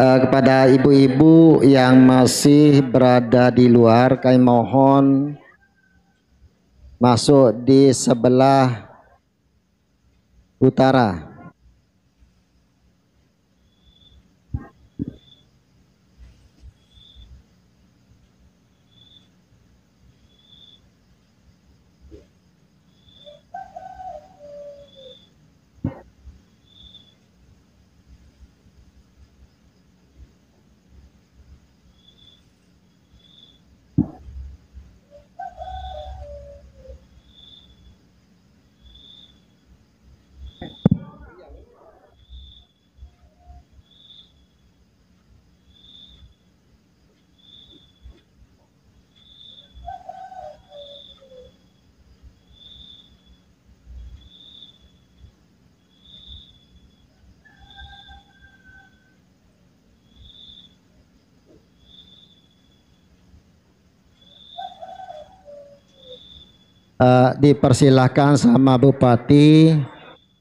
Kepada ibu-ibu yang masih berada di luar, kami mohon masuk di sebelah utara. Dipersilahkan sama Bupati,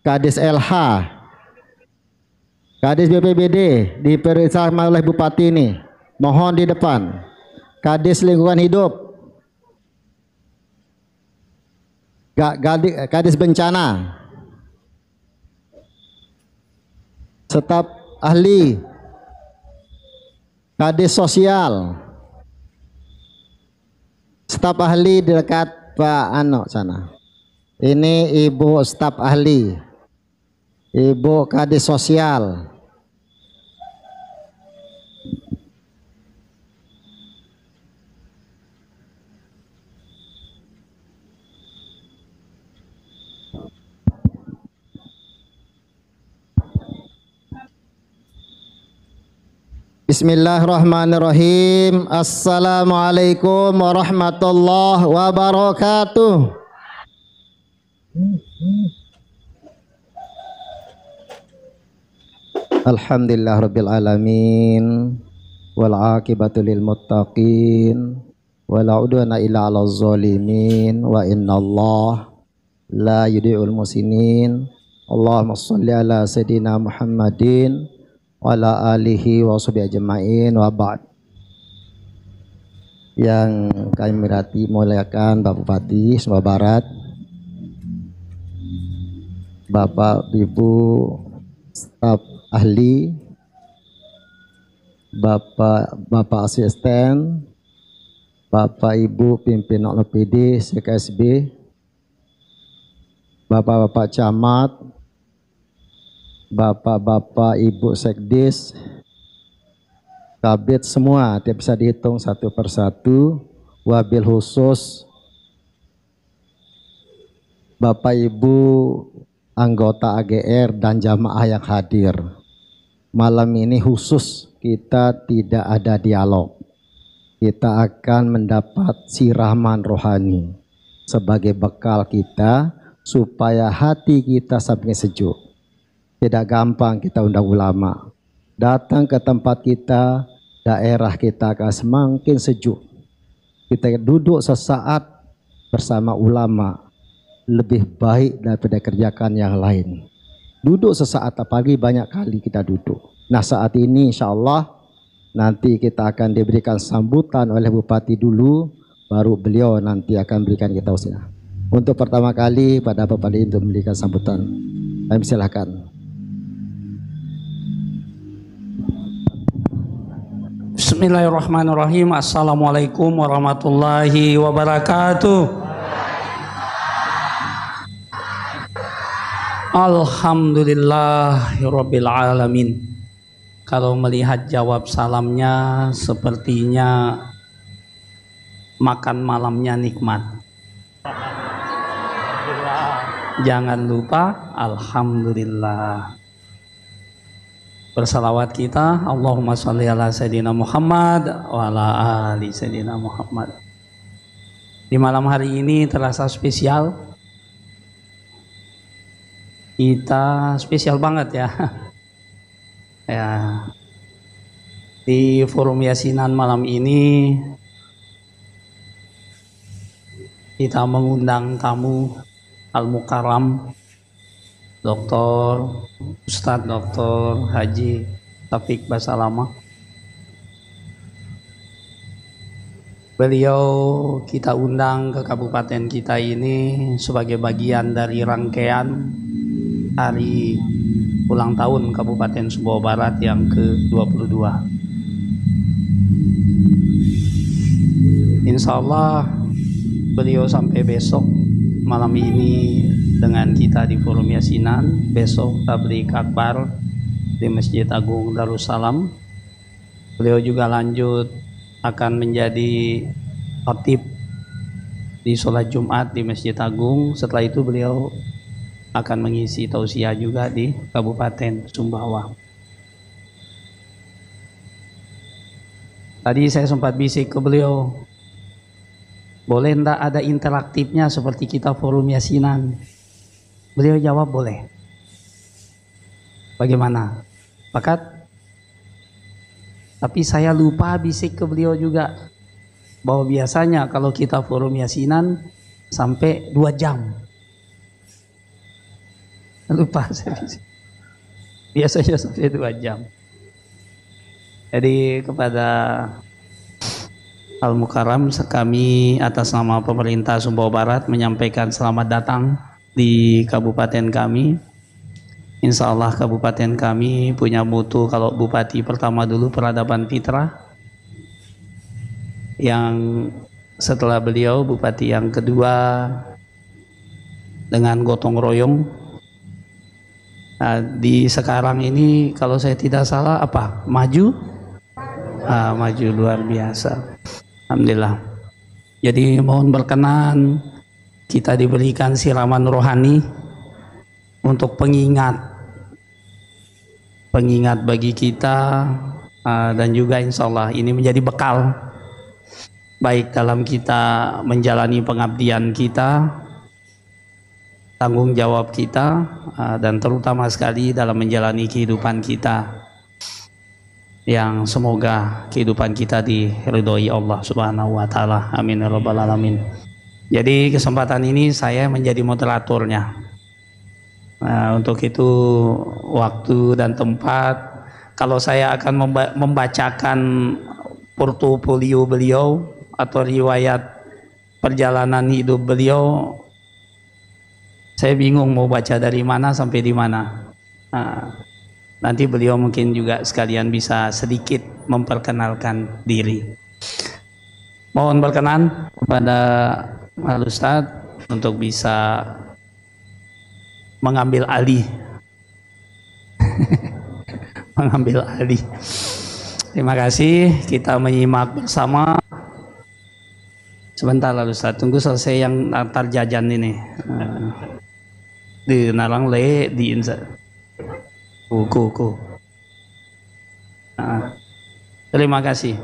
Kadis LH, Kadis BPBD, diperiksa oleh Bupati ini. Mohon di depan. Kadis Lingkungan Hidup, Kadis Bencana, staf ahli, Kadis Sosial, staf ahli di dekat Pak Ano sana. Ini Ibu staf ahli, Ibu Kadis Sosial. Bismillahirrahmanirrahim. Assalamualaikum warahmatullahi wabarakatuh. Alhamdulillah rabbil alamin wal aqibatu lil muttaqin wala udwana illa 'alal zalimin wa innallaha la yudhi'ul muslimin. Allahumma shalli ala sayidina Muhammadin wa ala alihi wa sahbihi ajma'in wa ba'd. Yang kami hormati muliakan Bapak Bupati Sumbawa Barat, Bapak Ibu staf ahli, Bapak asisten, Bapak Ibu pimpinan OPD CKSB, Bapak-bapak camat, Bapak-bapak Ibu Sekdis, Kabid semua, tidak bisa dihitung satu persatu. Wabil khusus Bapak Ibu anggota AGR dan jamaah yang hadir. Malam ini khusus kita tidak ada dialog. Kita akan mendapat siraman rohani sebagai bekal kita supaya hati kita sampai sejuk. Tidak gampang kita undang ulama. Datang ke tempat kita, daerah kita akan semakin sejuk. Kita duduk sesaat bersama ulama lebih baik daripada kerjakan yang lain. Duduk sesaat, apalagi banyak kali kita duduk. Nah saat ini insya Allah nanti kita akan diberikan sambutan oleh Bupati dulu, baru beliau nanti akan berikan kita usia. Untuk pertama kali pada Bapak ini untuk memberikan sambutan. Kami silakan. Bismillahirrahmanirrahim. Assalamualaikum warahmatullahi wabarakatuh. Alhamdulillahirabbil alamin. Kalau melihat jawab salamnya sepertinya makan malamnya nikmat. Jangan lupa alhamdulillah. Bersalawat kita, Allahumma sholli ala sayyidina Muhammad wa ala ali sayyidina Muhammad. Di malam hari ini terasa spesial. Kita spesial banget ya. Ya. Di forum yasinan malam ini kita mengundang tamu Al-Mukarram Dr. Ustadz Dr. Haji Taufik Basalamah. Beliau kita undang ke kabupaten kita ini sebagai bagian dari rangkaian hari ulang tahun Kabupaten Sumbawa Barat yang ke-22. Insya Allah beliau sampai besok malam ini dengan kita di Forum Yasinan, besok tabligh akbar di Masjid Agung Darussalam. Beliau juga lanjut akan menjadi khatib di sholat Jumat di Masjid Agung. Setelah itu beliau akan mengisi tausiah juga di Kabupaten Sumbawa. Tadi saya sempat bisik ke beliau, boleh enggak ada interaktifnya seperti kita Forum Yasinan? Beliau jawab boleh. Bagaimana? Pakat? Tapi saya lupa bisik ke beliau juga bahwa biasanya kalau kita Forum Yasinan sampai 2 jam. Lupa saya bisik. Biasanya sampai 2 jam. Jadi kepada Al-Mukarram, kami atas nama pemerintah Sumbawa Barat menyampaikan selamat datang di kabupaten kami. Insya Allah kabupaten kami punya mutu, kalau bupati pertama dulu peradaban fitrah, yang setelah beliau bupati yang kedua dengan gotong royong. Nah, di sekarang ini kalau saya tidak salah apa? Maju? Maju luar biasa. Alhamdulillah. Jadi mohon berkenan kita diberikan siraman rohani untuk pengingat bagi kita, dan juga insya Allah ini menjadi bekal baik dalam kita menjalani pengabdian kita, tanggung jawab kita, dan terutama sekali dalam menjalani kehidupan kita yang semoga kehidupan kita diridhoi Allah Subhanahu wa taala. Amin ya rabbal alamin. Jadi kesempatan ini saya menjadi moderatornya. Untuk itu waktu dan tempat, kalau saya akan membacakan portofolio beliau atau riwayat perjalanan hidup beliau, saya bingung mau baca dari mana sampai di mana. Nanti beliau mungkin juga sekalian bisa sedikit memperkenalkan diri. Mohon berkenan kepada Al Ustadz untuk bisa mengambil alih. Mengambil alih. Terima kasih, kita menyimak bersama. Sebentar Al Ustadz, tunggu selesai yang antar jajan ini. Di narang le di insa. Terima kasih.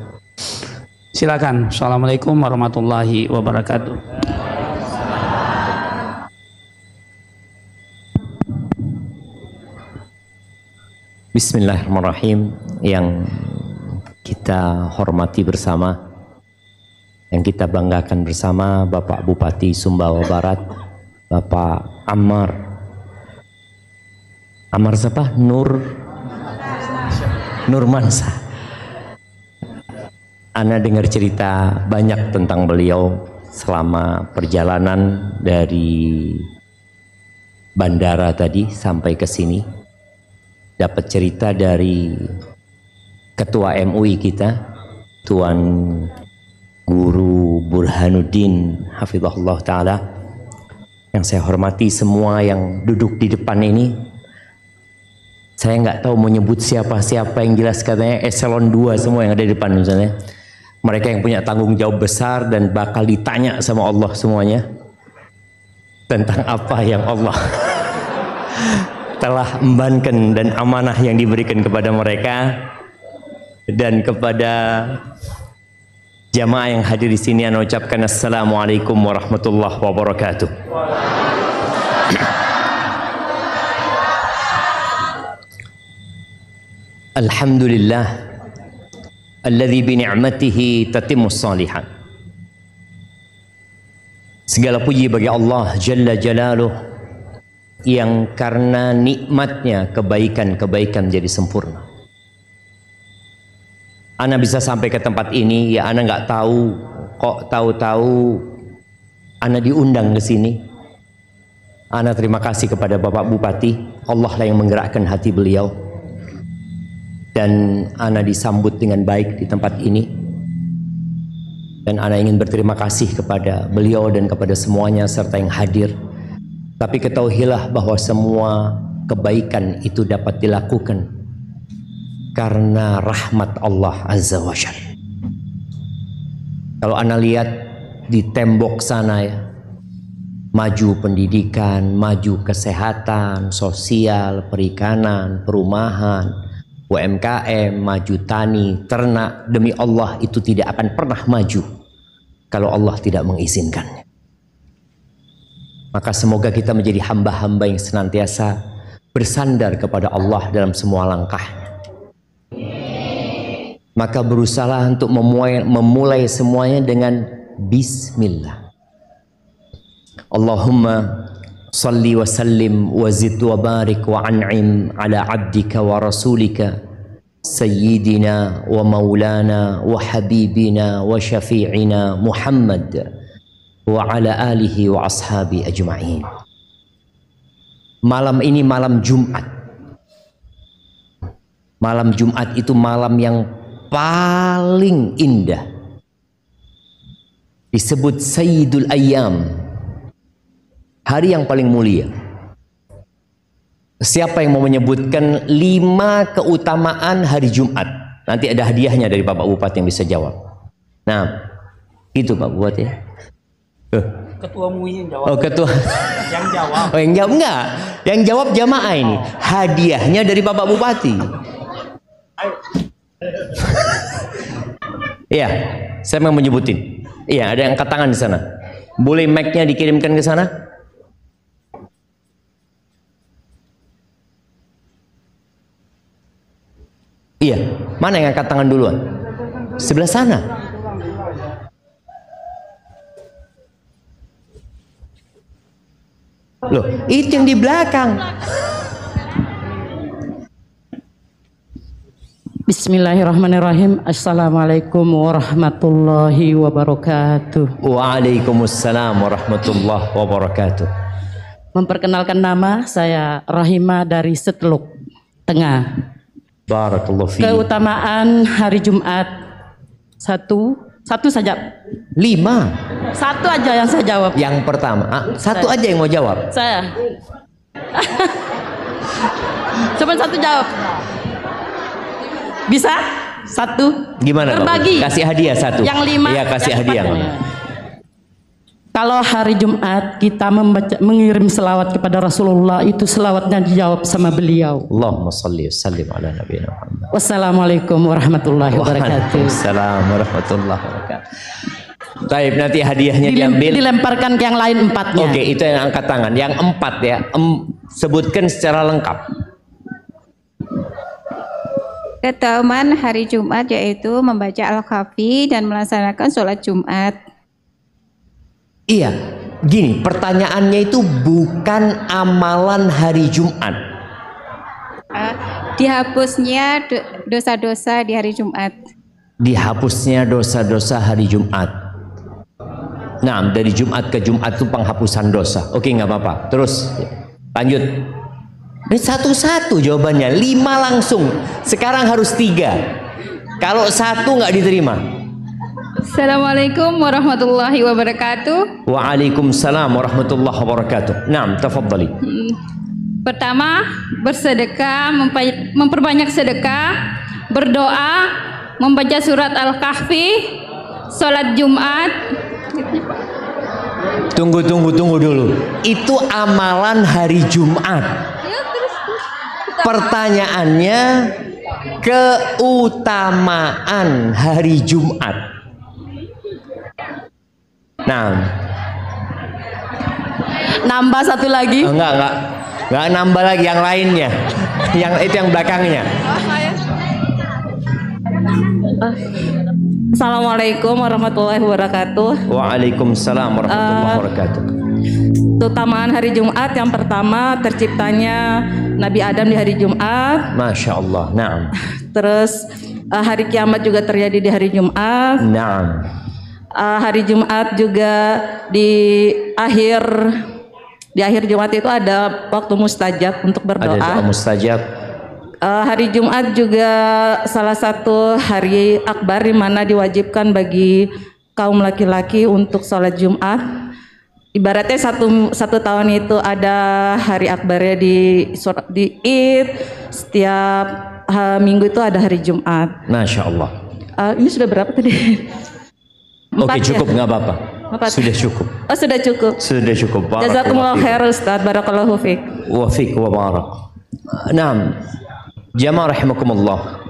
Silakan. Assalamualaikum warahmatullahi wabarakatuh. Bismillahirrahmanirrahim. Yang kita hormati bersama, yang kita banggakan bersama, Bapak Bupati Sumbawa Barat, Bapak Ammar siapa? Nurmansa. Ana dengar cerita banyak tentang beliau selama perjalanan dari bandara tadi sampai ke sini. Dapat cerita dari Ketua MUI kita, Tuan Guru Burhanuddin Hafizahullah Ta'ala, yang saya hormati semua yang duduk di depan ini. Saya nggak tahu mau nyebut siapa-siapa, yang jelas katanya eselon 2 semua yang ada di depan misalnya. Mereka yang punya tanggung jawab besar dan bakal ditanya sama Allah semuanya tentang apa yang Allah telah embankan dan amanah yang diberikan kepada mereka. Dan kepada jamaah yang hadir di sini, saya ucapkan assalamualaikum warahmatullahi wabarakatuh. Alhamdulillah alladzi bi ni'matihi tatimmus shalihat. Segala puji bagi Allah Jalla Jalaluh, yang karena nikmatnya kebaikan-kebaikan jadi sempurna. Ana bisa sampai ke tempat ini, ya ana nggak tahu, kok tahu-tahu ana diundang ke sini. Ana terima kasih kepada Bapak Bupati, Allah lah yang menggerakkan hati beliau. Dan ana disambut dengan baik di tempat ini. Dan ana ingin berterima kasih kepada beliau dan kepada semuanya serta yang hadir. Tapi ketahuilah bahwa semua kebaikan itu dapat dilakukan karena rahmat Allah Azza wa Jalla. Kalau ana lihat di tembok sana ya, maju pendidikan, maju kesehatan, sosial, perikanan, perumahan, UMKM, maju tani, ternak, demi Allah itu tidak akan pernah maju kalau Allah tidak mengizinkannya. Maka semoga kita menjadi hamba-hamba yang senantiasa bersandar kepada Allah dalam semua langkahnya. Maka berusahalah untuk memulai semuanya dengan Bismillah. Allahumma salli wa sallim wa zid wa barik wa an'im ala abdika wa rasulika sayyidina wa maulana wa habibina wa syafi'ina Muhammad wa ala alihi wa ashabi ajma'in. Malam ini malam Jumat. Malam Jumat itu malam yang paling indah, disebut Sayyidul Ayyam, hari yang paling mulia. Siapa yang mau menyebutkan 5 keutamaan hari Jumat? Nanti ada hadiahnya dari Bapak Bupati yang bisa jawab. Nah, itu Pak Bupati ya. Ketua MUI yang jawab. Oh, ketua. Yang jawab. Oh, yang jawab enggak? Yang jawab jamaah ini. Hadiahnya dari Bapak Bupati. Iya, saya mau menyebutin. Iya, ada yang angkat tangan di sana. Boleh mic-nya dikirimkan ke sana? Iya, mana yang angkat tangan duluan? Sebelah sana. Loh, itu yang di belakang. Bismillahirrahmanirrahim. Assalamualaikum warahmatullahi wabarakatuh. Waalaikumsalam warahmatullahi wabarakatuh. Memperkenalkan nama saya Rahima dari Seteluk Tengah. Barakallahu fiik. Keutamaan hari Jumat satu saja. 5. Satu aja yang saya jawab. Yang pertama, satu aja yang mau jawab. Saya. Cuma satu jawab. Bisa? Satu. Gimana? Berbagi. Kasih hadiah satu. Yang 5. Iya, kasih hadiah. Kalau hari Jumat kita mengirim selawat kepada Rasulullah, itu selawatnya dijawab sama beliau. Allahumma salli wa sallim ala nabiyina Muhammad. Wassalamualaikum warahmatullahi wabarakatuh. Waalaikumsalam warahmatullahi wabarakatuh. Baik, nanti hadiahnya diambil. Dilemparkan ke yang lain 4-nya. Oke, itu yang angkat tangan. Yang 4 ya. Sebutkan secara lengkap. Keutamaan hari Jumat yaitu membaca Al-Kahfi dan melaksanakan sholat Jumat. Iya, gini, pertanyaannya itu bukan amalan hari Jumat. Dihapusnya dosa-dosa di hari Jumat. Dihapusnya dosa-dosa hari Jumat. Nah, dari Jumat ke Jumat itu penghapusan dosa. Oke, nggak apa-apa. Terus lanjut. Ini satu-satu jawabannya. 5 langsung. Sekarang harus 3. Kalau 1 nggak diterima. Assalamualaikum warahmatullahi wabarakatuh. Waalaikumsalam warahmatullahi wabarakatuh. Naam, tafadhali. Pertama, bersedekah, memperbanyak sedekah, berdoa, membaca surat Al-Kahfi, sholat Jumat. Tunggu dulu. Itu amalan hari Jumat. Pertanyaannya, keutamaan hari Jumat. Nah, Nambah satu lagi. enggak nambah lagi yang lainnya. Yang itu yang belakangnya. Assalamualaikum warahmatullahi wabarakatuh. Waalaikumsalam warahmatullahi wabarakatuh. Keutamaan hari Jumat yang pertama, terciptanya Nabi Adam di hari Jumat. Masya Allah. Naam. Terus hari kiamat juga terjadi di hari Jumat. Naam. Hari Jumat juga di akhir Jumat itu ada waktu mustajab untuk berdoa. Ada doa mustajab. Hari Jumat juga salah satu hari akbar di mana diwajibkan bagi kaum laki-laki untuk sholat Jumat. Ibaratnya satu tahun itu ada hari akbarnya di Id, setiap minggu itu ada hari Jumat. Masya Allah. Ini sudah berapa tadi? Oke, cukup, nggak apa-apa. Sudah cukup. Oh, sudah cukup. Sudah cukup. Jazakumullah khair Ustaz, barakallahu fiik. Wa fiik wa barak. Naam. Jamaah rahimakumullah.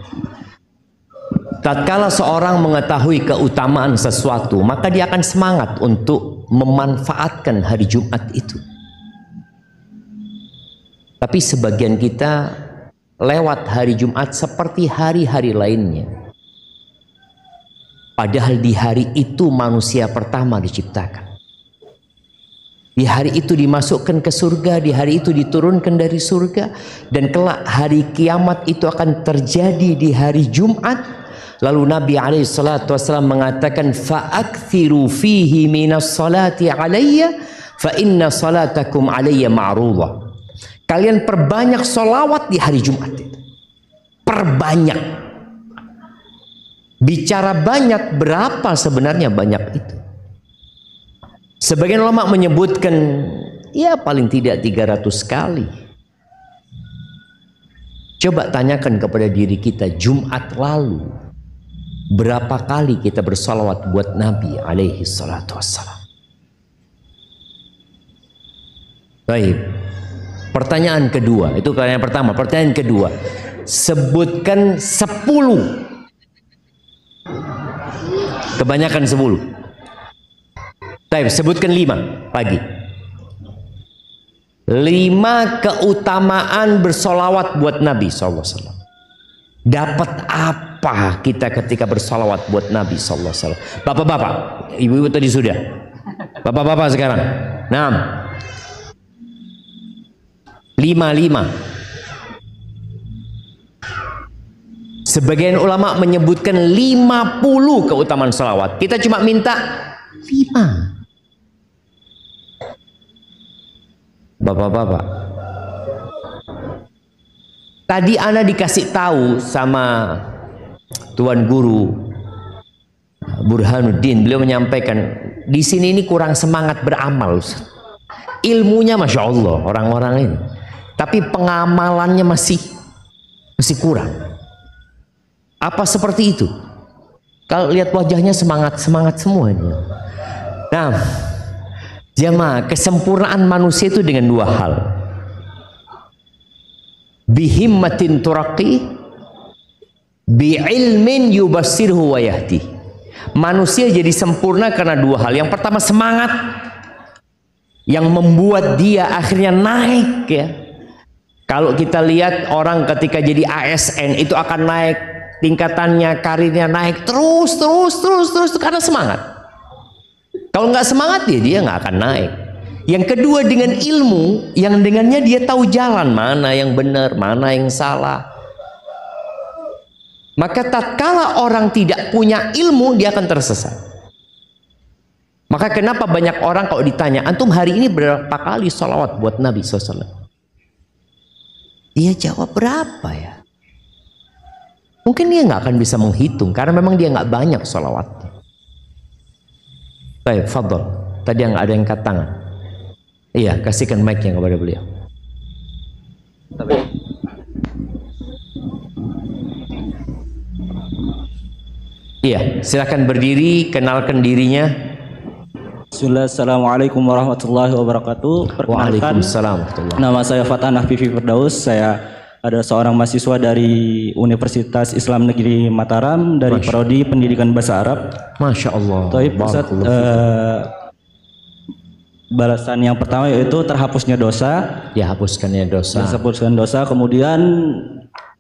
Tatkala seorang mengetahui keutamaan sesuatu, maka dia akan semangat untuk memanfaatkan hari Jumat itu. Tapi sebagian kita lewat hari Jumat seperti hari-hari lainnya. Padahal di hari itu manusia pertama diciptakan. Di hari itu dimasukkan ke surga, di hari itu diturunkan dari surga, dan kelak hari kiamat itu akan terjadi di hari Jumat. Lalu Nabi SAW mengatakan, fa'akthiru fihi minas salati alayya, fa inna salatakum alayya ma'rudah. Kalian perbanyak solawat di hari Jumat itu. Perbanyak. Bicara banyak, berapa sebenarnya banyak itu? Sebagian ulama menyebutkan ya paling tidak 300 kali. Coba tanyakan kepada diri kita, Jumat lalu berapa kali kita bersalawat buat Nabi alaihi salatu wassalam? Baik. Pertanyaan kedua, itu pertanyaan pertama. Pertanyaan kedua, sebutkan 10. Kebanyakan 10. Baik, sebutkan 5 pagi. 5 keutamaan bersolawat buat Nabi SAW. Dapat apa kita ketika bersolawat buat Nabi SAW? Bapak-bapak, ibu-ibu tadi sudah. Bapak-bapak sekarang. 5. Sebagian ulama menyebutkan 50 keutamaan solawat. Kita cuma minta 5. Bapak-bapak, tadi ana dikasih tahu sama Tuan Guru Burhanuddin, beliau menyampaikan di sini ini kurang semangat beramal. Ilmunya Masya Allah orang-orang ini, tapi pengamalannya masih kurang. Apa seperti itu? Kalau lihat wajahnya semangat semuanya. Nah, jamaah, kesempurnaan manusia itu dengan 2 hal. Bihimmatin turaqi, bi'ilmin yubassirhu wa yahdi. Manusia jadi sempurna karena 2 hal. Yang pertama semangat, yang membuat dia akhirnya naik ya. Kalau kita lihat orang ketika jadi ASN itu akan naik tingkatannya, karirnya naik terus karena semangat. Kalau nggak semangat dia nggak akan naik. Yang kedua dengan ilmu, yang dengannya dia tahu jalan mana yang benar, mana yang salah. Maka tatkala orang tidak punya ilmu, dia akan tersesat. Maka kenapa banyak orang kalau ditanya, antum hari ini berapa kali sholawat buat Nabi SAW? Dia jawab berapa ya? Mungkin dia nggak akan bisa menghitung karena memang dia nggak banyak sholawatnya. Baik, fadhol. Tadi yang ada yang angkat tangan. Iya, kasihkan mic-nya kepada beliau. Iya, silakan berdiri, kenalkan dirinya. Bismillah, assalamualaikum warahmatullahi wabarakatuh. Perkenalkan, nama saya Fathan Afifi Firdaus. Saya adalah seorang mahasiswa dari Universitas Islam Negeri Mataram dari Prodi Pendidikan Bahasa Arab. Masya Allah. Ustaz, balasan yang pertama yaitu terhapusnya dosa. Ya, hapuskannya dosa. Terhapuskan dosa, kemudian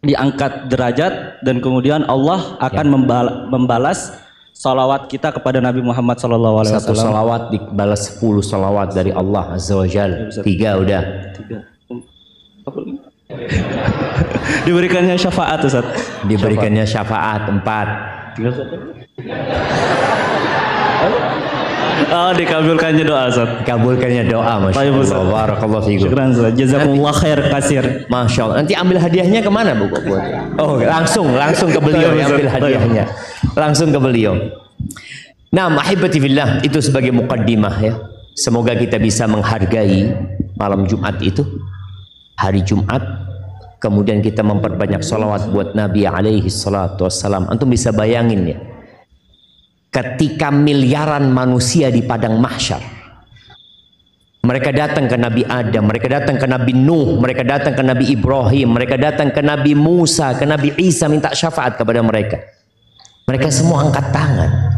diangkat derajat, dan kemudian Allah akan membalas salawat kita kepada Nabi Muhammad SAW. Satu salawat dibalas 10 salawat dari Allah Azza wa Jalla. 3 udah. 3. Diberikannya syafaat, Ustaz. Diberikannya syafaat 4. Oh, dikabulkannya doa, Ustaz. Dikabulkannya doa, Masya Allah. Barakallahu fiikum. Syukran, Ustaz. Jazakumullah khair kasir. Masya Allah. Nanti ambil hadiahnya kemana, Bu? Oh, langsung ke beliau yang ambil hadiahnya. Langsung ke beliau. Nah, ahibati fillah, itu sebagai muqaddimah ya. Semoga kita bisa menghargai malam Jumat itu, hari Jumat. Kemudian kita memperbanyak salawat buat Nabi alaihi salatu wassalam. Antum bisa bayangin ya, ketika miliaran manusia di padang mahsyar, mereka datang ke Nabi Adam, mereka datang ke Nabi Nuh, mereka datang ke Nabi Ibrahim, mereka datang ke Nabi Musa, ke Nabi Isa, minta syafaat kepada mereka. Mereka semua angkat tangan.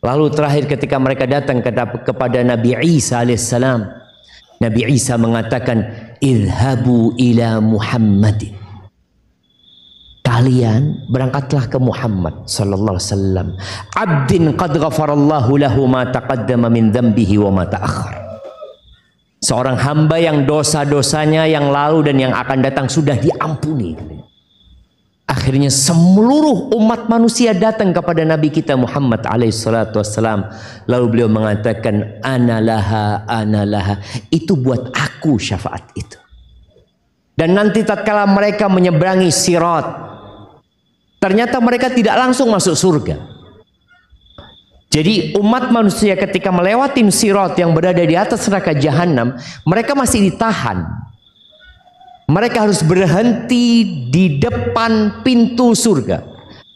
Lalu terakhir ketika mereka datang kepada Nabi Isa alaihissalam, Nabi Isa mengatakan, idhabu ila Muhammadin. Kalian berangkatlah ke Muhammad sallallahu alaihi wasallam. Abdin qad ghafarallahu lahu ma taqaddama min dhanbihi wa ma ta'akhkhar. Seorang hamba yang dosa-dosanya yang lalu dan yang akan datang sudah diampuni. Akhirnya seluruh umat manusia datang kepada Nabi kita Muhammad alaihi salatu wassalam. Lalu beliau mengatakan, analaha, analaha. Itu buat aku syafaat itu. Dan nanti tatkala mereka menyeberangi sirat, ternyata mereka tidak langsung masuk surga. Jadi umat manusia ketika melewati sirat yang berada di atas neraka jahanam, mereka masih ditahan. Mereka harus berhenti di depan pintu surga.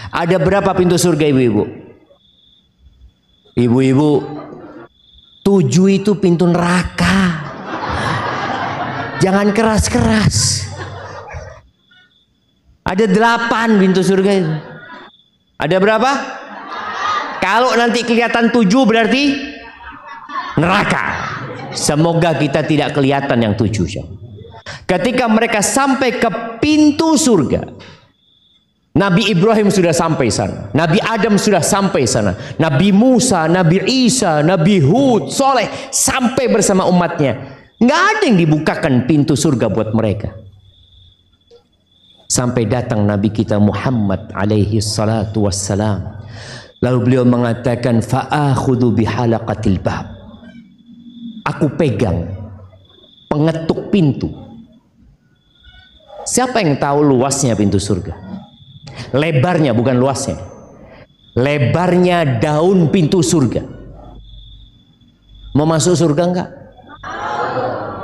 Ada berapa pintu surga, ibu-ibu? Ibu-ibu, 7 itu pintu neraka. Jangan keras-keras. Ada 8 pintu surga itu. Ada berapa? Kalau nanti kelihatan 7 berarti neraka. Semoga kita tidak kelihatan yang 7. Ketika mereka sampai ke pintu surga, Nabi Ibrahim sudah sampai sana, Nabi Adam sudah sampai sana, Nabi Musa, Nabi Isa, Nabi Hud, Soleh sampai bersama umatnya. Nggak ada yang dibukakan pintu surga buat mereka. Sampai datang Nabi kita Muhammad alaihi salatu wassalam. Lalu beliau mengatakan, fa'akhudhu bihalaqatil bab. Aku pegang pengetuk pintu. Siapa yang tahu luasnya pintu surga? Lebarnya, bukan luasnya. Lebarnya daun pintu surga. Mau masuk surga enggak?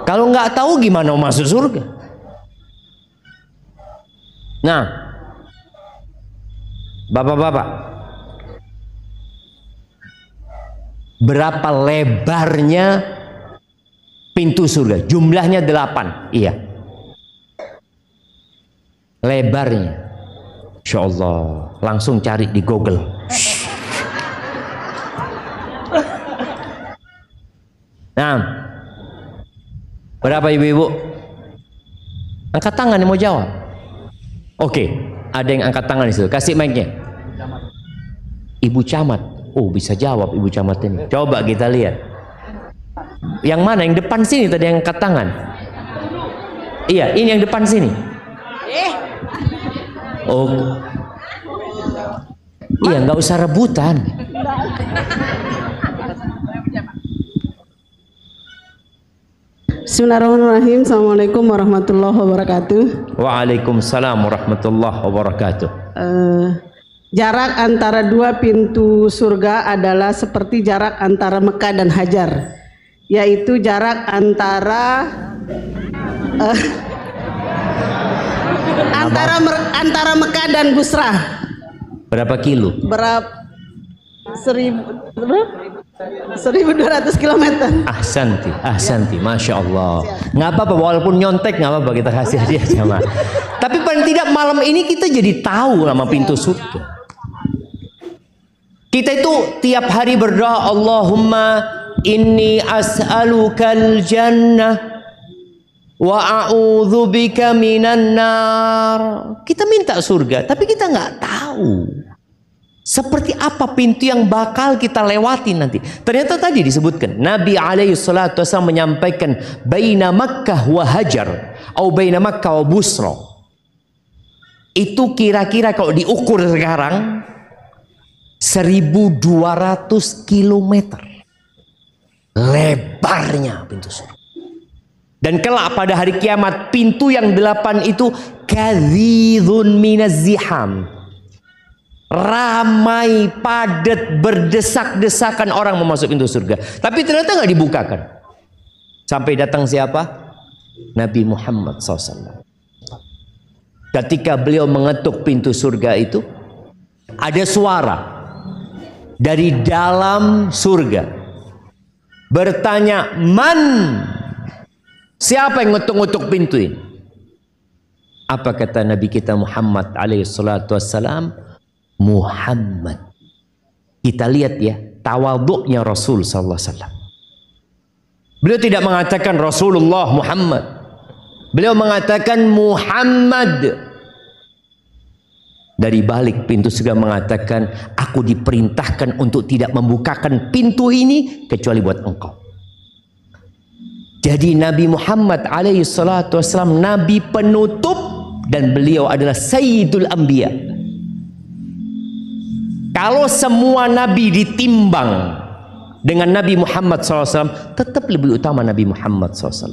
Kalau enggak tahu gimana mau masuk surga? Nah, bapak-bapak, berapa lebarnya pintu surga? Jumlahnya 8. Iya. Lebarnya, Insya Allah, langsung cari di Google. Nah, berapa ibu-ibu? Angkat tangan yang mau jawab. Oke, ada yang angkat tangan di situ. Kasih mic-nya. Ibu camat. Oh, bisa jawab ibu camat ini. Coba kita lihat. Yang mana? Yang depan sini tadi yang angkat tangan. Iya, ini yang depan sini. Oh, iya, nggak usah rebutan. Bismillahirrahmanirrahim. Assalamualaikum warahmatullahi wabarakatuh. Waalaikumsalam warahmatullahi wabarakatuh. Jarak antara 2 pintu surga adalah seperti jarak antara Mekah dan Hajar, yaitu jarak antara antara Mekah dan Busrah. Berapa kilo? 1.200 km. Ahsanti, Masya Allah. Nggak apa-apa, walaupun nyontek nggak apa-apa, kita kasih hadiah sama. Tapi paling tidak malam ini kita jadi tahu nama pintu surga. Kita itu tiap hari berdoa, Allahumma inni as'alukal jannah wa Seperti apa pintu yang bakal kita lewati nanti? Ternyata tadi disebutkan Nabi alaihi salatu wasallam menyampaikan baina Makkah wa Hajar atau baina Makkah wa Busra. Itu kira-kira kalau diukur sekarang 1200 km lebarnya pintu surga. Dan kelak pada hari kiamat pintu yang 8 itu kadzidun minaz ziham. Ramai, padat, berdesak-desakan orang mau masuk pintu surga. Tapi ternyata nggak dibukakan. Sampai datang siapa? Nabi Muhammad SAW. Ketika beliau mengetuk pintu surga itu, ada suara dari dalam surga bertanya, "Man?" Siapa yang ngetuk-ngetuk pintu ini? Apa kata Nabi kita Muhammad alaihi salatu wassalam? Muhammad. Kita lihat ya tawaduknya Rasul sallallahu alaihi wasallam. Beliau tidak mengatakan Rasulullah Muhammad. Beliau mengatakan Muhammad. Dari balik pintu surga mengatakan, aku diperintahkan untuk tidak membukakan pintu ini kecuali buat engkau. Jadi Nabi Muhammad alaihi salatu wasallam nabi penutup dan beliau adalah Sayyidul Anbiya. Kalau semua nabi ditimbang dengan Nabi Muhammad SAW, tetap lebih utama Nabi Muhammad SAW.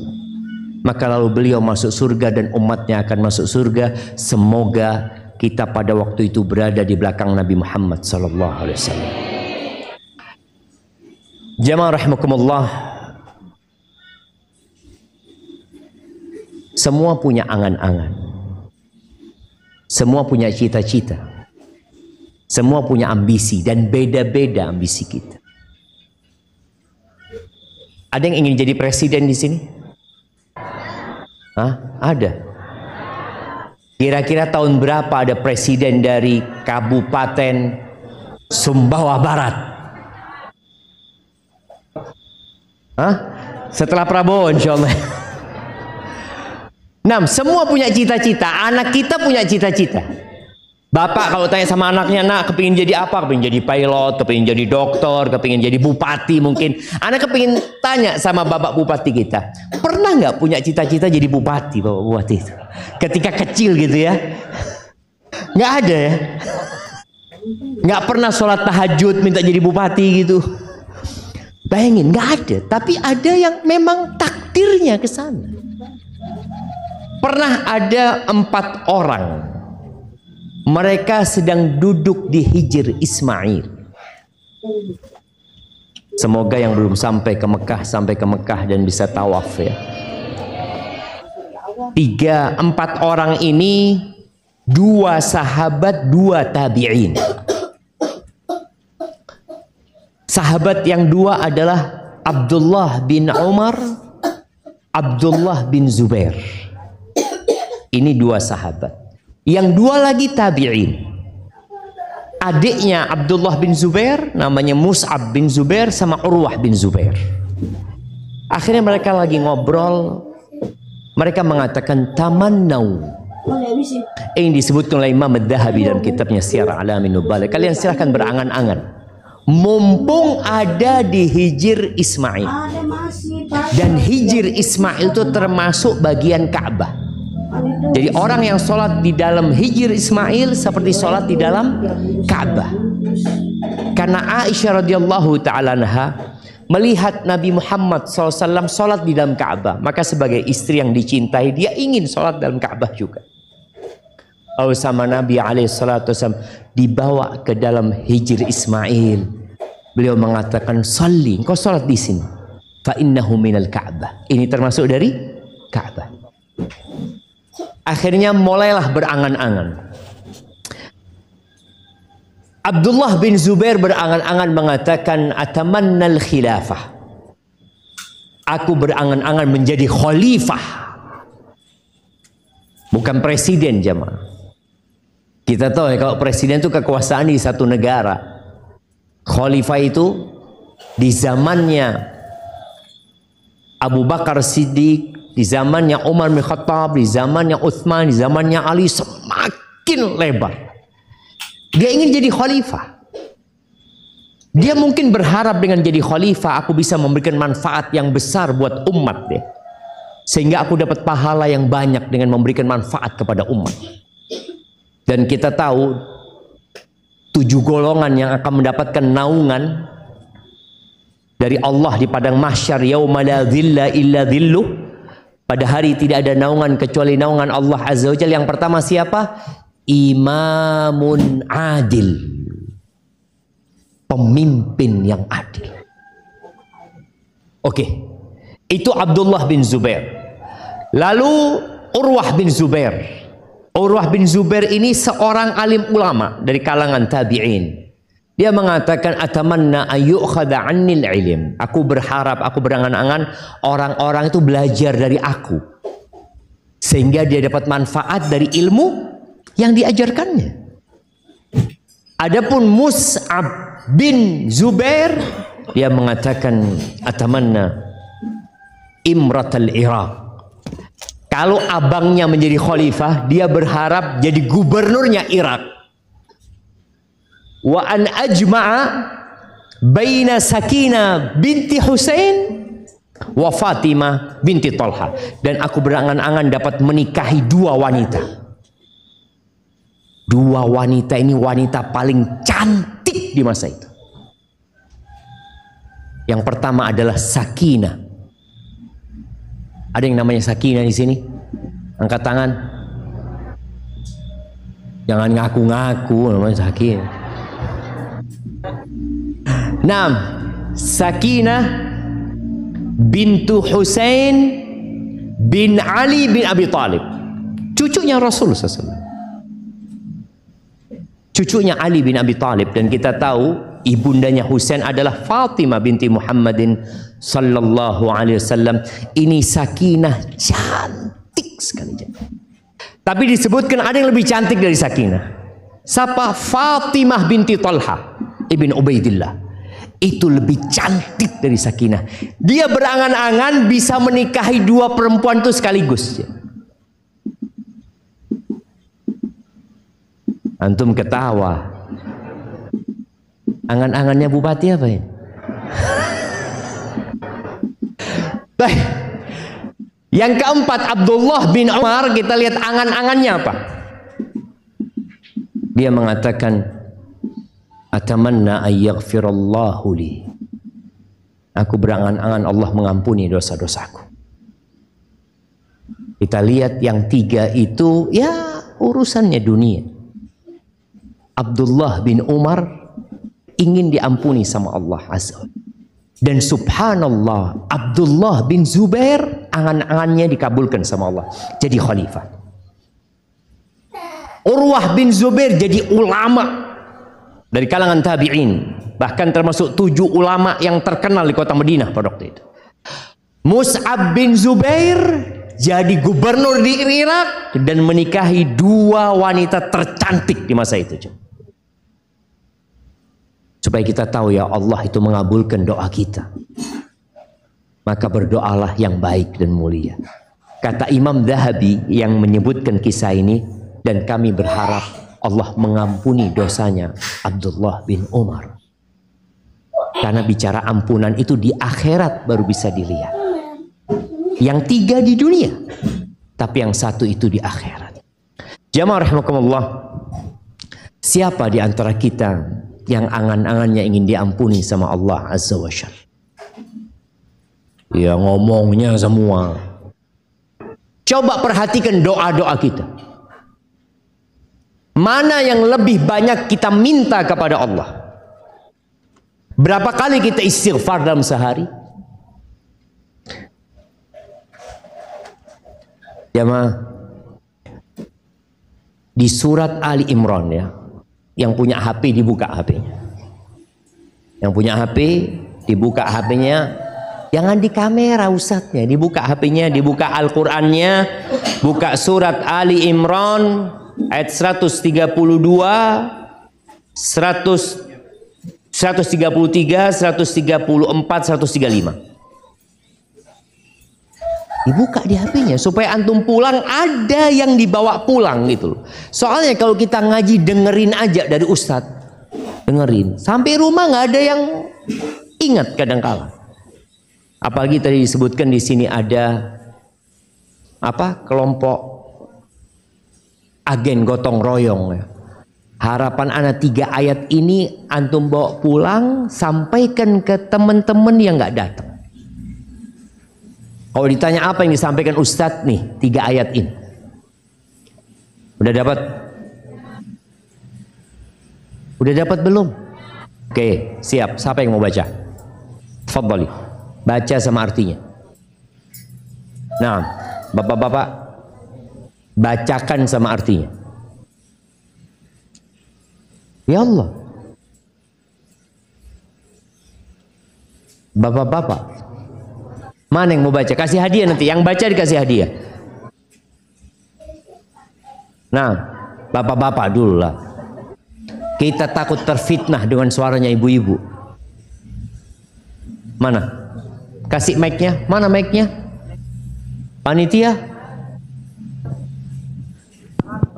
Maka lalu beliau masuk surga dan umatnya akan masuk surga. Semoga kita pada waktu itu berada di belakang Nabi Muhammad SAW. Jamaah rahimakumullah, semua punya angan-angan, semua punya cita-cita. Semua punya ambisi dan beda-beda ambisi kita. Ada yang ingin jadi presiden di sini? Hah? Ada. Kira-kira tahun berapa ada presiden dari Kabupaten Sumbawa Barat? Hah? Setelah Prabowo insyaallah. Nah, semua punya cita-cita. Anak kita punya cita-cita. Bapak kalau tanya sama anaknya, nak kepingin jadi apa? Kepingin jadi pilot, kepingin jadi dokter, kepingin jadi bupati mungkin. Anak kepingin tanya sama bapak bupati kita, pernah nggak punya cita-cita jadi bupati, bapak bupati itu? Ketika kecil gitu ya? Nggak ada ya? Nggak pernah sholat tahajud minta jadi bupati gitu? Bayangin, nggak ada. Tapi ada yang memang takdirnya ke sana. Pernah ada 4 orang. Mereka sedang duduk di Hijr Ismail. Semoga yang belum sampai ke Mekah dan bisa tawaf ya. 3-4 orang ini 2 sahabat, 2 tabi'in. Sahabat yang 2 adalah Abdullah bin Umar, Abdullah bin Zubair. Ini 2 sahabat. Yang 2 lagi tabi'in. Adiknya Abdullah bin Zubair namanya Mus'ab bin Zubair sama Urwah bin Zubair. Akhirnya mereka lagi ngobrol. Mereka mengatakan tamannau. Ini disebutkan oleh Imam Adz-Dzahabi dalam kitabnya Syiar A'lamin Nubala. Kalian silahkan berangan-angan. Mumpung ada di Hijr Ismail. Dan Hijr Ismail itu termasuk bagian Ka'bah. Jadi orang yang sholat di dalam Hijr Ismail seperti sholat di dalam Ka'bah. Karena Aisyah radhiyallahu ta'ala anha melihat Nabi Muhammad SAW sholat di dalam Ka'bah, maka sebagai istri yang dicintai dia ingin sholat dalam Ka'bah juga. Lalu sama Nabi SAW dibawa ke dalam Hijr Ismail. Beliau mengatakan, "Shalli, engkau sholat di sini. Fa innahu minal Ka'bah." Ini termasuk dari Ka'bah. Akhirnya mulailah berangan-angan. Abdullah bin Zubair berangan-angan mengatakan, "Atamannal khilafah." Aku berangan-angan menjadi khalifah. Bukan presiden, jemaah. Kita tahu ya, kalau presiden itu kekuasaan di satu negara. Khalifah itu di zamannya Abu Bakar Siddiq, di zamannya Umar bin Khattab, di zamannya Utsman, di zamannya Ali, semakin lebar. Dia ingin jadi khalifah. Dia mungkin berharap dengan jadi khalifah aku bisa memberikan manfaat yang besar buat umat deh. Sehingga aku dapat pahala yang banyak dengan memberikan manfaat kepada umat. Dan kita tahu 7 golongan yang akan mendapatkan naungan dari Allah di padang mahsyar, yauma la dhilla illa dhilluh. Pada hari tidak ada naungan kecuali naungan Allah Azza wa Jalla. Yang pertama siapa? Imamun adil. Pemimpin yang adil. Oke. Itu Abdullah bin Zubair. Lalu Urwah bin Zubair. Urwah bin Zubair ini seorang alim ulama dari kalangan tabi'in. Dia mengatakan atamanna ayyukhadha 'annil ilm. Aku berharap, aku berangan-angan orang-orang itu belajar dari aku. Sehingga dia dapat manfaat dari ilmu yang diajarkannya. Adapun Mus'ab bin Zubair, dia mengatakan atamanna imratal Iraq. Kalau abangnya menjadi khalifah, dia berharap jadi gubernurnya Irak. Wa an ajma'a baina Sakinah binti Husain wa Fatimah binti Talha. Dan aku berangan-angan dapat menikahi 2 wanita. 2 wanita ini wanita paling cantik di masa itu. Yang pertama adalah Sakinah. Ada yang namanya Sakinah di sini? Angkat tangan. Jangan ngaku-ngaku namanya Sakinah. Naam, Sakinah bintu Husain bin Ali bin Abi Thalib, cucunya Rasul SAW. Cucunya Ali bin Abi Thalib. Dan kita tahu ibundanya Husain adalah Fatimah binti Muhammadin sallallahu alaihi wasallam. Ini Sakinah cantik sekali. Tapi disebutkan ada yang lebih cantik dari Sakinah. Siapa? Fatimah binti Talha ibn Ubaidillah. Itu lebih cantik dari Sakinah. Dia berangan-angan bisa menikahi 2 perempuan itu sekaligus. Antum ketawa. Angan-angannya bupati apa ya? Baik. Yang keempat, Abdullah bin Umar. Kita lihat angan-angannya apa. Dia mengatakan, atamanna ayyaghfirallahu li. Aku berangan-angan Allah mengampuni dosa-dosaku. Kita lihat yang 3 itu ya urusannya dunia. Abdullah bin Umar ingin diampuni sama Allah Azza wa Jalla. Dan subhanallah, Abdullah bin Zubair angan-angannya dikabulkan sama Allah jadi khalifah. Urwah bin Zubair jadi ulama dari kalangan tabi'in, bahkan termasuk 7 ulama yang terkenal di kota Madinah pada waktu itu. Mus'ab bin Zubair jadi gubernur di Irak dan menikahi 2 wanita tercantik di masa itu. Supaya kita tahu ya Allah itu mengabulkan doa kita. Maka berdoalah yang baik dan mulia. Kata Imam Zahabi yang menyebutkan kisah ini, dan kami berharap Allah mengampuni dosanya Abdullah bin Umar. Karena bicara ampunan itu di akhirat baru bisa dilihat. Yang 3 di dunia, tapi yang 1 itu di akhirat. Jamaah rahimakumullah, siapa di antara kita yang angan-angannya ingin diampuni sama Allah Azza wa Jalla? Ya ngomongnya semua. Coba perhatikan doa-doa kita. Mana yang lebih banyak kita minta kepada Allah? Berapa kali kita istighfar dalam sehari? Jamaah, di surat Ali Imran ya, yang punya HP dibuka HP-nya. Yang punya HP dibuka HP-nya. Jangan di kamera ustadznya, dibuka HP-nya, dibuka Al-Qur'annya, buka surat Ali Imran ayat 132, 133, 134, 135. Dibuka di HP-nya supaya antum pulang ada yang dibawa pulang gitu loh. Soalnya kalau kita ngaji dengerin aja dari ustadz, dengerin. Sampai rumah nggak ada yang ingat kadangkala. Apalagi tadi disebutkan di sini ada kelompok agen gotong royong ya. Harapan anak 3 ayat ini antum bawa pulang, sampaikan ke teman-teman yang nggak datang. Kalau ditanya apa yang disampaikan Ustadz nih 3 ayat ini, udah dapat? Udah dapat belum? Oke, siap. Siapa yang mau baca? Tafadhali. Baca sama artinya. Nah, bapak-bapak bacakan sama artinya. Ya Allah. Bapak-bapak, mana yang mau baca? Kasih hadiah nanti. Yang baca dikasih hadiah. Nah, bapak-bapak dulu lah. Kita takut terfitnah dengan suaranya ibu-ibu. Mana? Kasih mic-nya. Mana mic-nya? Panitia?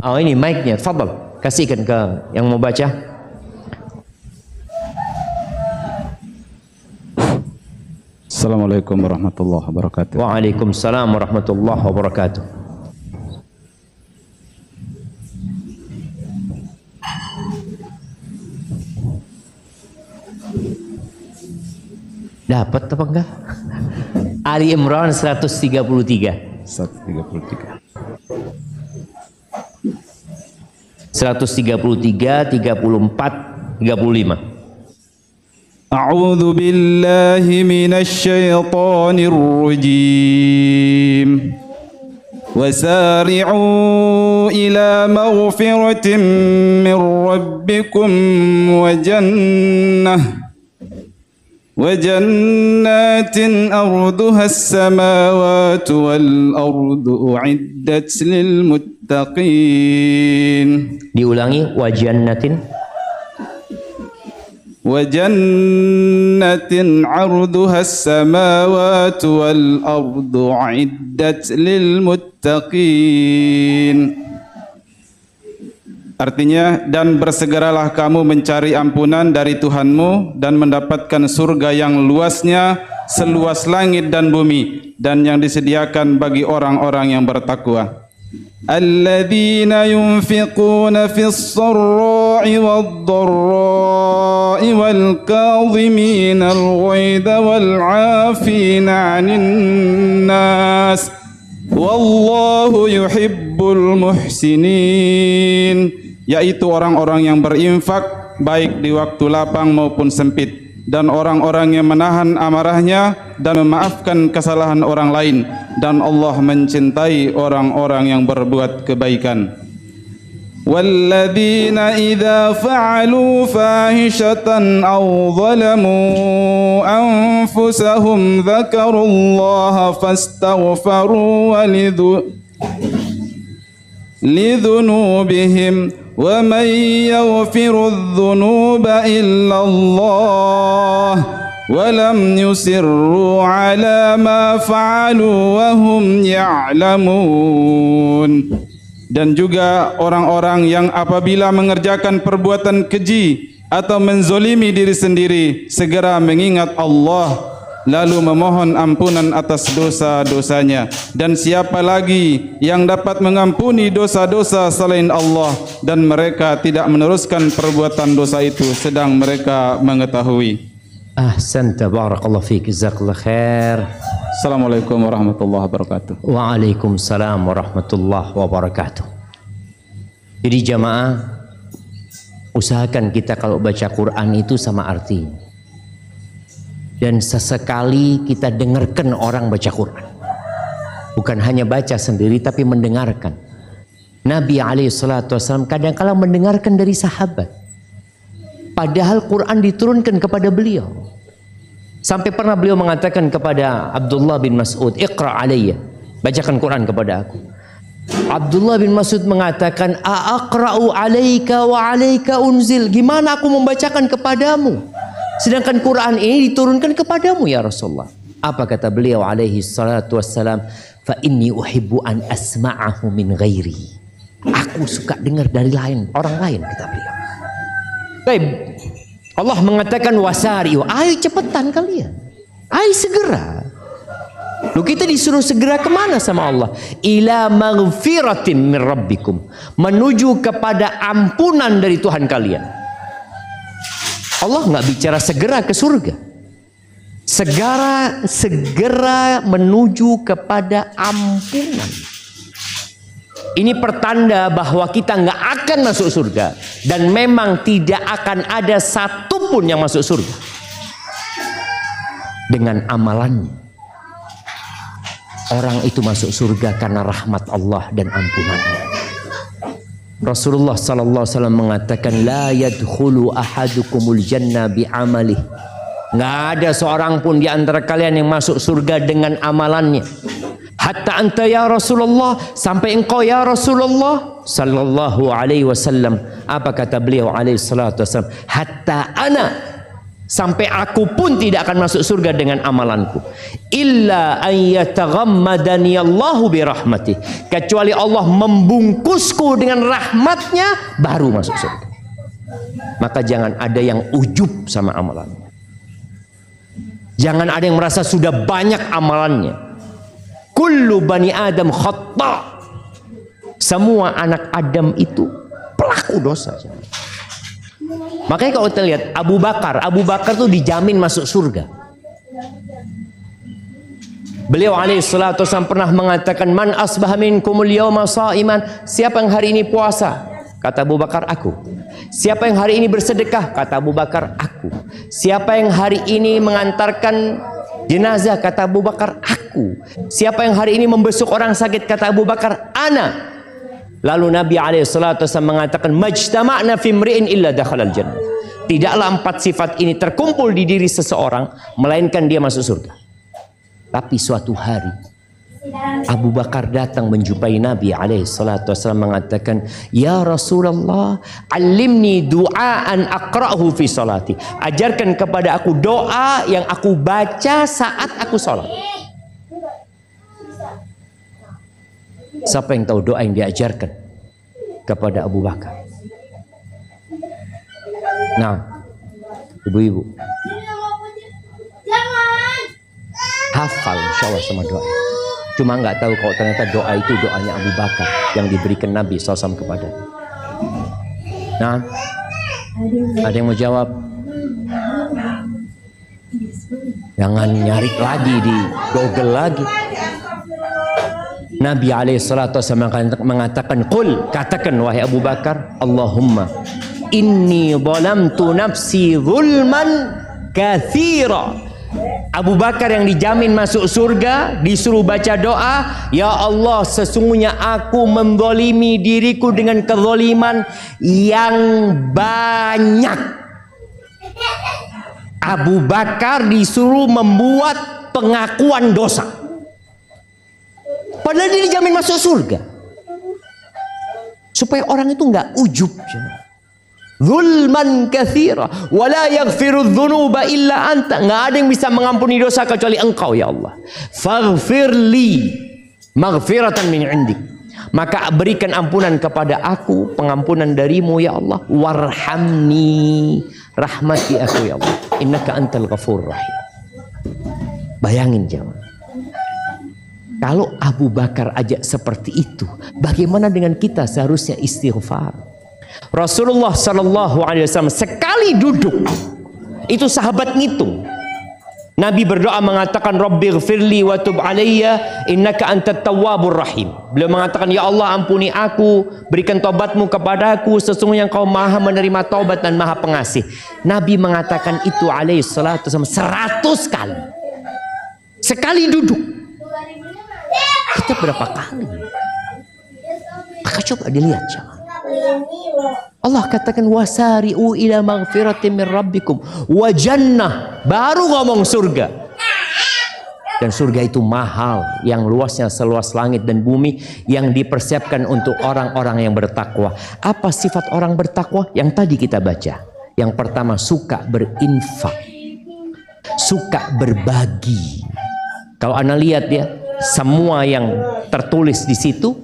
Oh ini mic-nya. Fadhal. Kasihkan ke yang mau baca. Assalamualaikum warahmatullahi wabarakatuh. Waalaikumsalam warahmatullahi wabarakatuh. Dapat apa enggak? Ali Imran 133. 133. 133, 34, 35. A'udzu billahi minasy syaithanir rajim. Wasari'u ila maghfiratin min rabbikum wa jannatin arduha as-samawati wal ardu u'iddat lil muttaqin. Diulangi, wa jannatin arduha as-samawati wal ardu u'iddat lil muttaqin. Artinya, dan bersegeralah kamu mencari ampunan dari Tuhanmu dan mendapatkan surga yang luasnya seluas langit dan bumi dan yang disediakan bagi orang-orang yang bertakwa. Alladzina yunfiquna fis sarra'i wad-dharra'i wal kadhimina al-ghaidha wal 'afina 'anil nas wallahu yuhibbul muhsinin. Yaitu orang-orang yang berinfak baik di waktu lapang maupun sempit, dan orang-orang yang menahan amarahnya dan memaafkan kesalahan orang lain, dan Allah mencintai orang-orang yang berbuat kebaikan. Walladzina idza fa'alu fahishatan aw zalamu anfusahum dzakarullaha fastaghfaru lidhunubihim wa man yaghfiru adh-dhunuba illa Allah wa lam yusirru ala ma fa'alu wa hum ya'lamun. Dan juga orang-orang yang apabila mengerjakan perbuatan keji atau menzolimi diri sendiri segera mengingat Allah lalu memohon ampunan atas dosa-dosanya. Dan siapa lagi yang dapat mengampuni dosa-dosa selain Allah, dan mereka tidak meneruskan perbuatan dosa itu sedang mereka mengetahui. Ahsanta, barakallahu fiik, jazakallahu khair. Assalamualaikum warahmatullahi wabarakatuh. Waalaikumsalam warahmatullahi wabarakatuh. Jadi jamaah, usahakan kita kalau baca Quran itu sama artinya. Dan sesekali kita dengarkan orang baca Quran. Bukan hanya baca sendiri tapi mendengarkan. Nabi SAW kadang-kala mendengarkan dari sahabat. Padahal Quran diturunkan kepada beliau. Sampai pernah beliau mengatakan kepada Abdullah bin Mas'ud, "Iqra' alayya." Bacakan Quran kepada aku. Abdullah bin Mas'ud mengatakan, "Aqra'u 'alaika wa 'alaika unzil." Gimana aku membacakan kepadamu? Sedangkan Quran ini diturunkan kepadamu ya Rasulullah. Apa kata beliau alaihi salatu wassalam? Fa inni uhibbu an asma'ahu min ghairi. Aku suka dengar dari orang lain, kata beliau. Baik, Allah mengatakan wasari'u, ayo cepetan kalian, ayo segera. Lu kita disuruh segera kemana sama Allah? Ila maghfiratin min rabbikum, menuju kepada ampunan dari Tuhan kalian. Allah nggak bicara segera ke surga, segera menuju kepada ampunan. Ini pertanda bahwa kita nggak akan masuk surga, dan memang tidak akan ada satupun yang masuk surga dengan amalannya. Orang itu masuk surga karena rahmat Allah dan ampunannya. Rasulullah sallallahu alaihi wasallam mengatakan, la yadkhulu ahadukumul jannah bi amalih. Nggak ada seorang pun di antara kalian yang masuk surga dengan amalannya. Hatta anta ya Rasulullah, sampai engkau ya Rasulullah sallallahu alaihi wasallam. Apa kata beliau alaihi salatu wasallam? Hatta ana, sampai aku pun tidak akan masuk surga dengan amalanku. Illa an yataghammadani Allahu bi rahmatih, kecuali Allah membungkusku dengan rahmatnya baru masuk surga. Maka jangan ada yang ujub sama amalannya. Jangan ada yang merasa sudah banyak amalannya. Kullu bani Adam khata'. Semua anak Adam itu pelaku dosa. Makanya kalau kita lihat Abu Bakar tuh dijamin masuk surga. Beliau alaihi salatu wasallam pernah mengatakan, man asbaha minkumul yawma sha'iman, siapa yang hari ini puasa? Kata Abu Bakar, aku. Siapa yang hari ini bersedekah? Kata Abu Bakar, aku. Siapa yang hari ini mengantarkan jenazah? Kata Abu Bakar, aku. Siapa yang hari ini membesuk orang sakit? Kata Abu Bakar, ana. Lalu Nabi SAW mengatakan, majtama'na fi mri'in illa dakhalal jannah. Tidaklah 4 sifat ini terkumpul di diri seseorang melainkan dia masuk surga. Tapi suatu hari Abu Bakar datang menjumpai Nabi SAW mengatakan, ya Rasulullah, alimni du'aan aqra'hu fi salati. Ajarkan kepada aku doa yang aku baca saat aku sholat. Siapa yang tahu doa yang diajarkan kepada Abu Bakar? Nah, ibu-ibu, hafal insya Allah sama doa. Cuma nggak tahu kalau ternyata doa itu doanya Abu Bakar yang diberikan Nabi SAW kepada. Nah, ada yang mau jawab? Jangan nyari lagi di Google lagi. Nabi SAW mengatakan, qul, katakan wahai Abu Bakar, Allahumma inni zalamtu nafsi zulman katsira. Abu Bakar yang dijamin masuk surga disuruh baca doa, ya Allah, sesungguhnya aku menzalimi diriku dengan kezaliman yang banyak. Abu Bakar disuruh membuat pengakuan dosa, padahal dia dijamin masuk surga. Supaya orang itu nggak ujub. Zulman katsira wa la yaghfiru dzunuba illa anta. Nggak ada yang bisa mengampuni dosa kecuali engkau ya Allah. Faghfirli maghfiratan min indik. Maka berikan ampunan kepada aku, pengampunan darimu ya Allah. Warhamni, rahmati aku ya Allah. Innaka antal ghafurur rahim. Bayangin jangan. Kalau Abu Bakar aja seperti itu, bagaimana dengan kita seharusnya istighfar? Rasulullah sallallahu alaihi wasallam sekali duduk itu sahabat ngitung. Nabi berdoa mengatakan, Rabbighfirli wa tub alayya innaka antat tawwabur rahim. Beliau mengatakan, ya Allah, ampuni aku, berikan taubatmu kepadaku, sesungguhnya engkau maha menerima taubat dan maha pengasih. Nabi mengatakan itu alaihi salatu wasallam 100 kali. Sekali duduk. Kita berapa kali? Maka coba dilihat jangan. Allah katakan wasari'u ila maghfiratin min rabbikum wa jannah, baru ngomong surga. Dan surga itu mahal, yang luasnya seluas langit dan bumi, yang dipersiapkan untuk orang-orang yang bertakwa. Apa sifat orang bertakwa? Yang tadi kita baca. Yang pertama, suka berinfak, suka berbagi. Kalau Anda lihat ya, semua yang tertulis di situ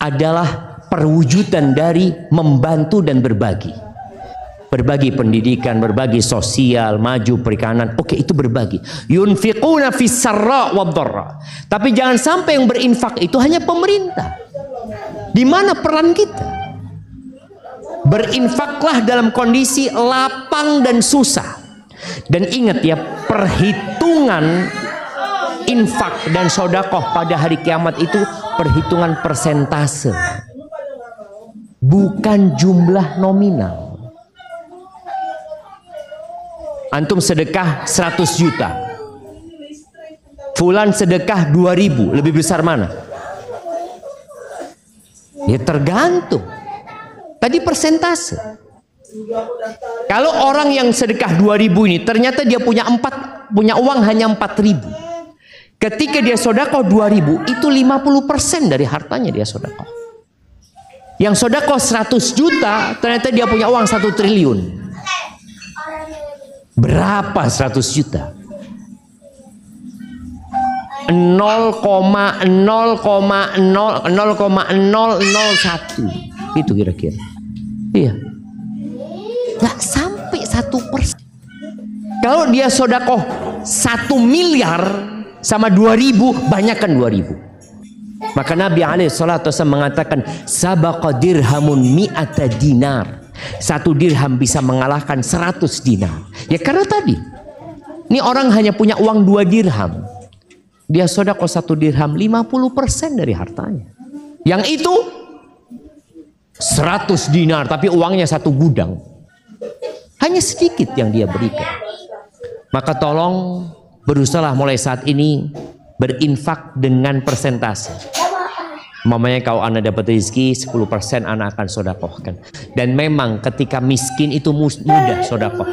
adalah perwujudan dari membantu dan berbagi. Berbagi pendidikan, berbagi sosial, maju perikanan. Oke, itu berbagi. Yunfiquna fis sarra wad dharra. Tapi jangan sampai yang berinfak itu hanya pemerintah. Di mana peran kita? Berinfaklah dalam kondisi lapang dan susah. Dan ingat ya, perhitungan infak dan sodakoh pada hari kiamat itu perhitungan persentase, bukan jumlah nominal. Antum sedekah 100 juta, fulan sedekah 2000, lebih besar mana? Ya tergantung. Tadi persentase. Kalau orang yang sedekah 2000 ini ternyata dia punya uang hanya 4000. Ketika dia sodakoh 2000, itu 50% dari hartanya dia sodakoh. Yang sodakoh 100 juta ternyata dia punya uang 1 triliun. Berapa 100 juta? 0,0,0,001 itu kira-kira. Iya, nggak sampai 1%. Kalau dia sodakoh 1 miliar sama 2000, banyakkan 2000. Maka Nabi SAW mengatakan sabaqa dirhamun mi'ata dinar. 1 dirham bisa mengalahkan 100 dinar. Ya karena tadi ini orang hanya punya uang 2 dirham, dia sedekah 1 dirham 50% dari hartanya. Yang itu 100 dinar tapi uangnya 1 gudang. Hanya sedikit yang dia berikan. Maka tolong berusaha mulai saat ini berinfak dengan persentase. Mamanya kalau Anda dapat rezeki 10% Anda akan sodakohkan. Dan memang ketika miskin itu mudah sodakoh.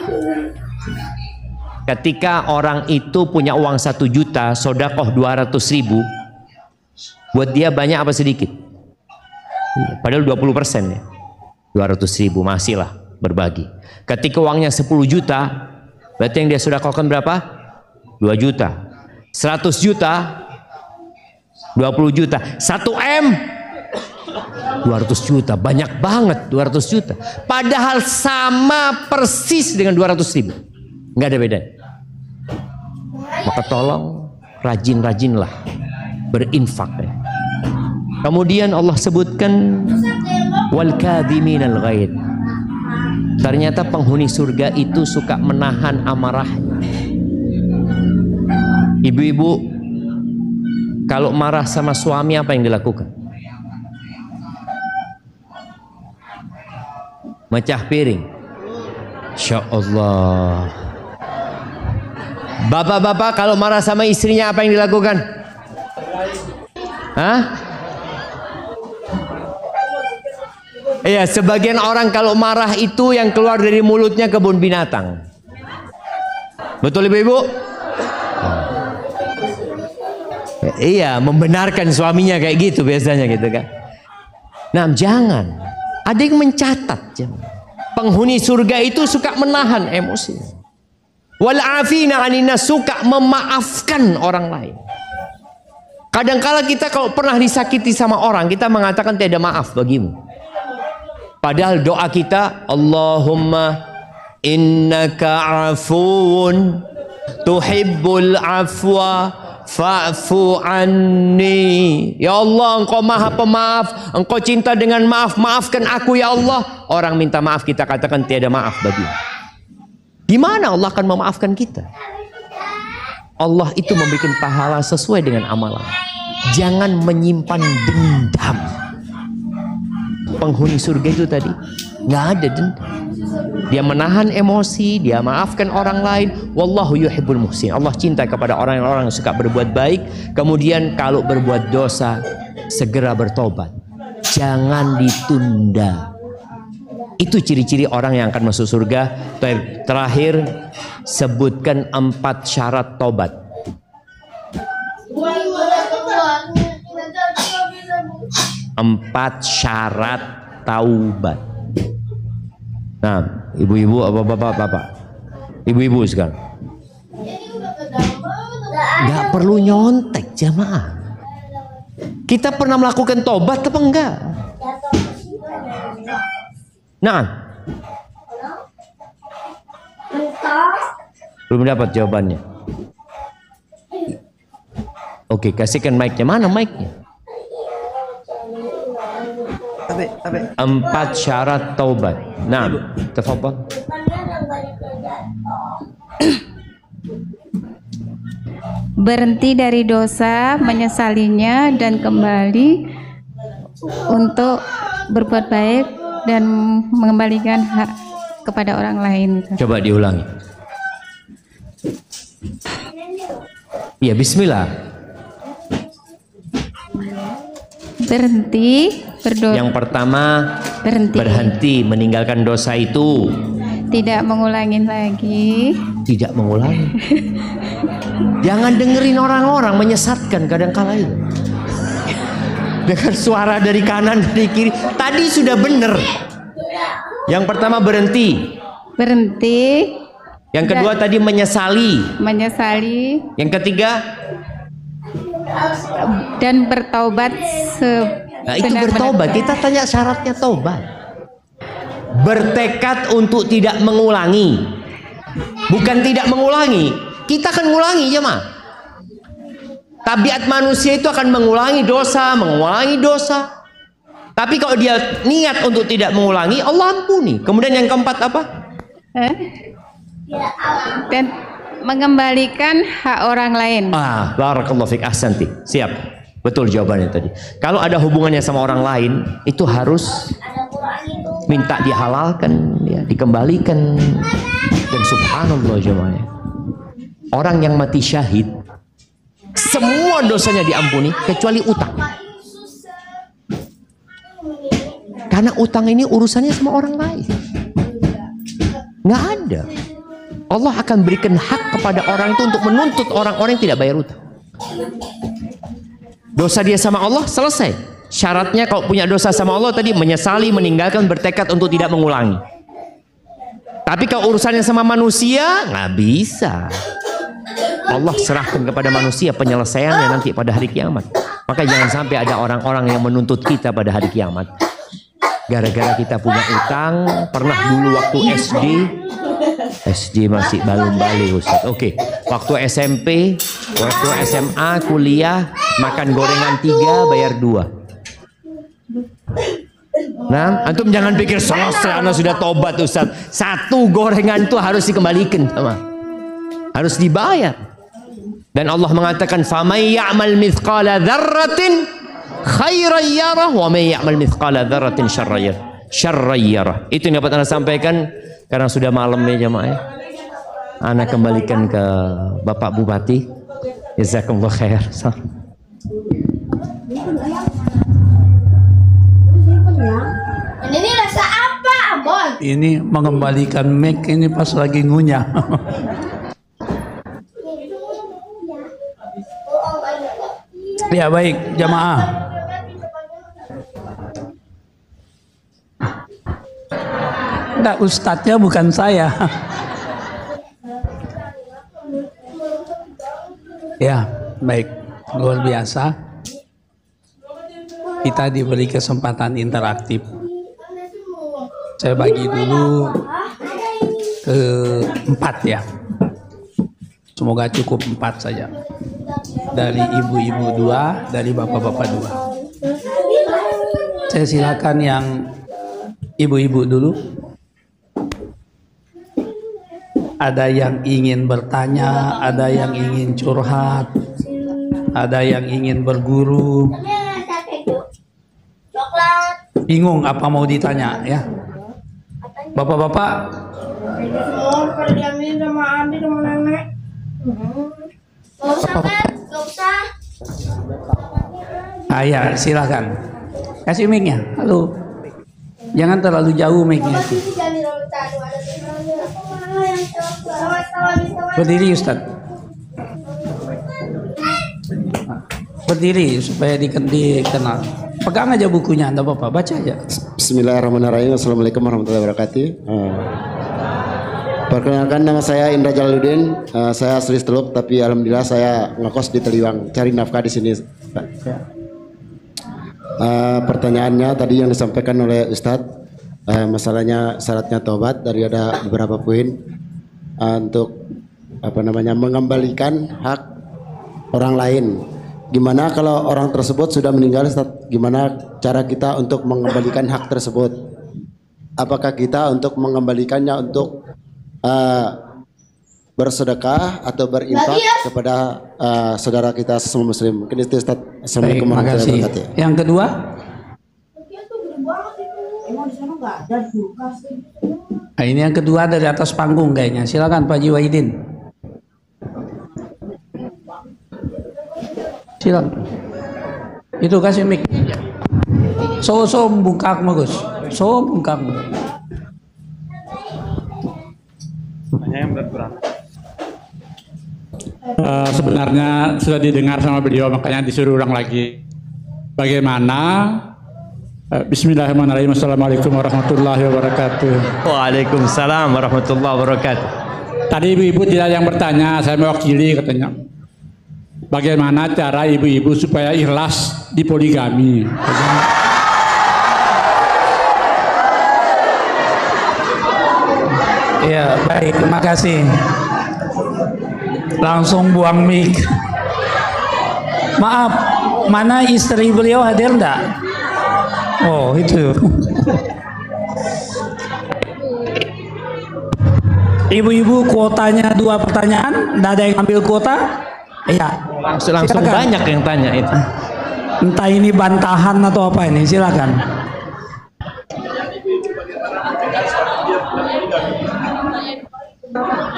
Ketika orang itu punya uang 1 juta, sodakoh 200.000, buat dia banyak apa sedikit? Padahal 20% ya. 200.000 masih lah berbagi. Ketika uangnya 10 juta, berarti yang dia sodakohkan berapa? 2 juta. 100 juta 20 juta, 1 M 200 juta, banyak banget 200 juta. Padahal sama persis dengan 200.000, nggak ada beda. Maka tolong rajin-rajinlah berinfak ya. Kemudian Allah sebutkan wal kadhiminal ghaid. Ternyata penghuni surga itu suka menahan amarahnya. Ibu-ibu kalau marah sama suami apa yang dilakukan? Mecah piring. Insya Allah. Bapak-bapak kalau marah sama istrinya apa yang dilakukan? Hah? Iya, sebagian orang kalau marah itu yang keluar dari mulutnya kebun binatang. Betul ibu-ibu? Iya, membenarkan suaminya kayak gitu biasanya gitu kan. Nah, jangan. Ada yang mencatat. Penghuni surga itu suka menahan emosi. Wal afina 'anil nas, suka memaafkan orang lain. Kadangkala kita kalau pernah disakiti sama orang, kita mengatakan tiada maaf bagimu. Padahal doa kita, Allahumma innaka afuun tuhibbul afwa fa'fu anni. Ya Allah, engkau maha pemaaf, engkau cinta dengan maaf, maafkan aku ya Allah. Orang minta maaf kita katakan tiada maaf bagimu. Gimana Allah akan memaafkan kita? Allah itu memberikan pahala sesuai dengan amalan. Jangan menyimpan dendam. Penghuni surga itu tadi nggak ada dendam. Dia menahan emosi, dia maafkan orang lain. Wallahu yuhibbul muhsin. Allah cinta kepada orang-orang yang suka berbuat baik. Kemudian kalau berbuat dosa, segera bertobat. Jangan ditunda. Itu ciri-ciri orang yang akan masuk surga. Terakhir, sebutkan 4 syarat tobat. 4 syarat taubat. Nah, ibu-ibu, bapak-bapak, ibu-ibu sekarang, nggak perlu nyontek jamaah. Kita pernah melakukan tobat apa enggak? Nah, Belum dapat jawabannya. Oke, kasihkan mic-nya. Mana mic-nya? 4 syarat taubat. Nah, tafadhal. Berhenti dari dosa, menyesalinya, dan kembali untuk berbuat baik dan mengembalikan hak kepada orang lain. Coba diulangi. Ya, bismillah. Berhenti berdosa. Yang pertama, berhenti meninggalkan dosa itu. Tidak mengulangi lagi. Tidak mengulangi. Jangan dengerin orang-orang menyesatkan kadang-kala itu. Dengar suara dari kanan dari kiri. Tadi sudah benar. Yang pertama berhenti. Berhenti. Yang kedua tadi menyesali. Menyesali. Yang ketiga dan bertaubat. Nah, itu bertobat. Kita tanya syaratnya taubat. Bertekad untuk tidak mengulangi. Bukan tidak mengulangi. Kita akan mengulangi jemaah. Tabiat manusia itu akan mengulangi dosa, Tapi kalau dia niat untuk tidak mengulangi, Allah ampuni. Kemudian yang keempat apa? Dan mengembalikan hak orang lain. Barakallahu fiik, ahsanti. Siap. Betul jawabannya tadi. Kalau ada hubungannya sama orang lain, itu harus minta dihalalkan, ya, dikembalikan. Dan subhanallah jemaah. Orang yang mati syahid, semua dosanya diampuni kecuali utang. Karena utang ini urusannya sama orang lain. Nggak ada. Allah akan berikan hak kepada orang itu untuk menuntut orang-orang yang tidak bayar utang. Dosa dia sama Allah selesai. Syaratnya kalau punya dosa sama Allah tadi menyesali, meninggalkan, bertekad untuk tidak mengulangi. Tapi kalau urusannya sama manusia nggak bisa. Allah serahkan kepada manusia penyelesaiannya nanti pada hari kiamat. Maka jangan sampai ada orang-orang yang menuntut kita pada hari kiamat. Gara-gara kita punya utang, pernah dulu waktu SD masih balum-bali Ustaz. Oke, waktu SMP, waktu SMA, kuliah, makan gorengan 3, bayar 2. Nah, antum jangan pikir selesai, anda sudah tobat Ustaz. 1 gorengan itu harus dikembalikan, harus dibayar. Dan Allah mengatakan, "Famay ya'mal mithqala dzarratin khairan yarah wa may ya'mal mithqala dzarratin syarran yarah." Itu yang dapat Anda sampaikan karena sudah malam ya jemaah. Anda kembalikan ke Bapak Bupati. Jazakumullah khair. Ini rasa apa, Abon? Ini mengembalikan mic ini pas lagi ngunyah. Ya baik jamaah. Enggak, ustadznya bukan saya. Ya baik, luar biasa. Kita diberi kesempatan interaktif. Saya bagi dulu ke 4 ya. Semoga cukup 4 saja. Dari ibu-ibu 2, dari bapak-bapak 2. Saya silakan yang ibu-ibu dulu. Ada yang ingin bertanya, ada yang ingin curhat, ada yang ingin berguru. Bingung apa mau ditanya ya. Bapak-bapak. Ya, silakan. Kasih mic-nya. Halo. Jangan terlalu jauh mic-nya. Berdiri Ustaz. Berdiri supaya dikenal. Pegang aja bukunya, Anda Bapak, baca aja. Bismillahirrahmanirrahim. Assalamualaikum warahmatullahi wabarakatuh. Perkenalkan, nama saya Indra Jalaluddin. Saya asli Teluk, tapi alhamdulillah saya ngekos di Teliwang, cari nafkah di sini. Pertanyaannya tadi yang disampaikan oleh Ustadz, masalahnya syaratnya taubat, dari ada beberapa poin. untuk mengembalikan hak orang lain. Gimana kalau orang tersebut sudah meninggal, Ustaz? Gimana cara kita untuk mengembalikan hak tersebut? Apakah kita untuk mengembalikannya untuk bersedekah atau berinfak kepada saudara kita sesama muslim? Mungkin itu, Ustaz. Assalamualaikum warahmatullahi wabarakatuh. Yang kedua? Nah, ini yang kedua dari atas panggung kayaknya. Silakan Pak Haji Wahidin. Silakan. Itu kasih mic. So bungkak Gus. So bungkak. Sebenarnya sudah didengar sama beliau, makanya disuruh ulang lagi. Bagaimana? Bismillahirrahmanirrahim. Assalamualaikum warahmatullahi wabarakatuh. Waalaikumsalam warahmatullahi wabarakatuh. Tadi ibu-ibu tidak yang bertanya, saya mewakili katanya. Bagaimana cara ibu-ibu supaya ikhlas di poligami? Ya, baik, terima kasih. Langsung buang mic. Maaf, mana istri beliau hadir enggak? Oh, itu. Ibu-ibu kuotanya 2 pertanyaan, enggak ada yang ambil kuota? Iya. Langsung silakan. Banyak yang tanya itu. Entah ini bantahan atau apa ini, silakan.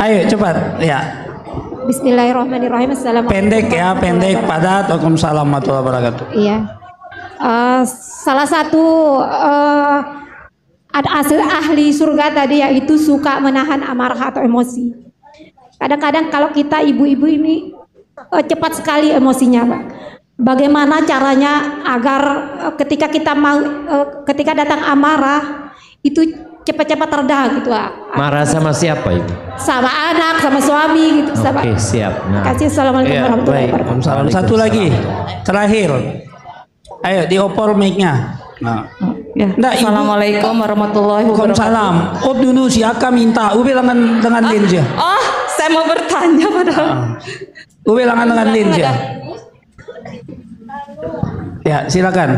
Ayo cepat, ya. Bismillahirrahmanirrahim. Assalamualaikum. Pendek ya, pendek, padat. Waalaikumsalam warahmatullahi wabarakatuh. Iya. Salah satu ada ahli surga tadi yaitu suka menahan amarah atau emosi. Kadang-kadang kalau kita ibu-ibu ini cepat sekali emosinya, Pak. Bagaimana caranya agar ketika kita ketika datang amarah itu cepat-cepat reda gitu, Pak. Marah sama siapa Ibu? Sama anak, sama suami gitu. Oke, siap. Terima kasih. Assalamualaikum warahmatullahi wabarakatuh. Satu lagi, terakhir. Ayo diopor mic-nya. Nah. Ya. Assalamualaikum warahmatullahi wabarakatuh. Waalaikumsalam. Oh dulu siapa minta? Ubi dengan Linja. Oh, saya mau bertanya padahal. Ubi dengan Linja. Ya, silakan.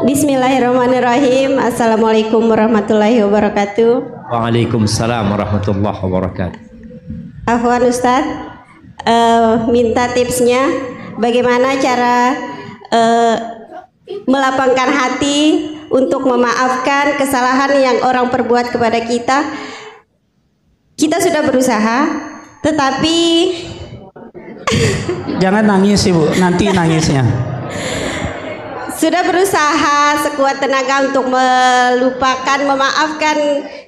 Bismillahirrahmanirrahim. Assalamualaikum warahmatullahi wabarakatuh. Waalaikumsalam warahmatullahi wabarakatuh. Afwan Ustadz, minta tipsnya bagaimana cara melapangkan hati untuk memaafkan kesalahan yang orang perbuat kepada kita. Kita sudah berusaha, tetapi jangan nangis Ibu, nanti nangisnya. Sudah berusaha sekuat tenaga untuk melupakan, memaafkan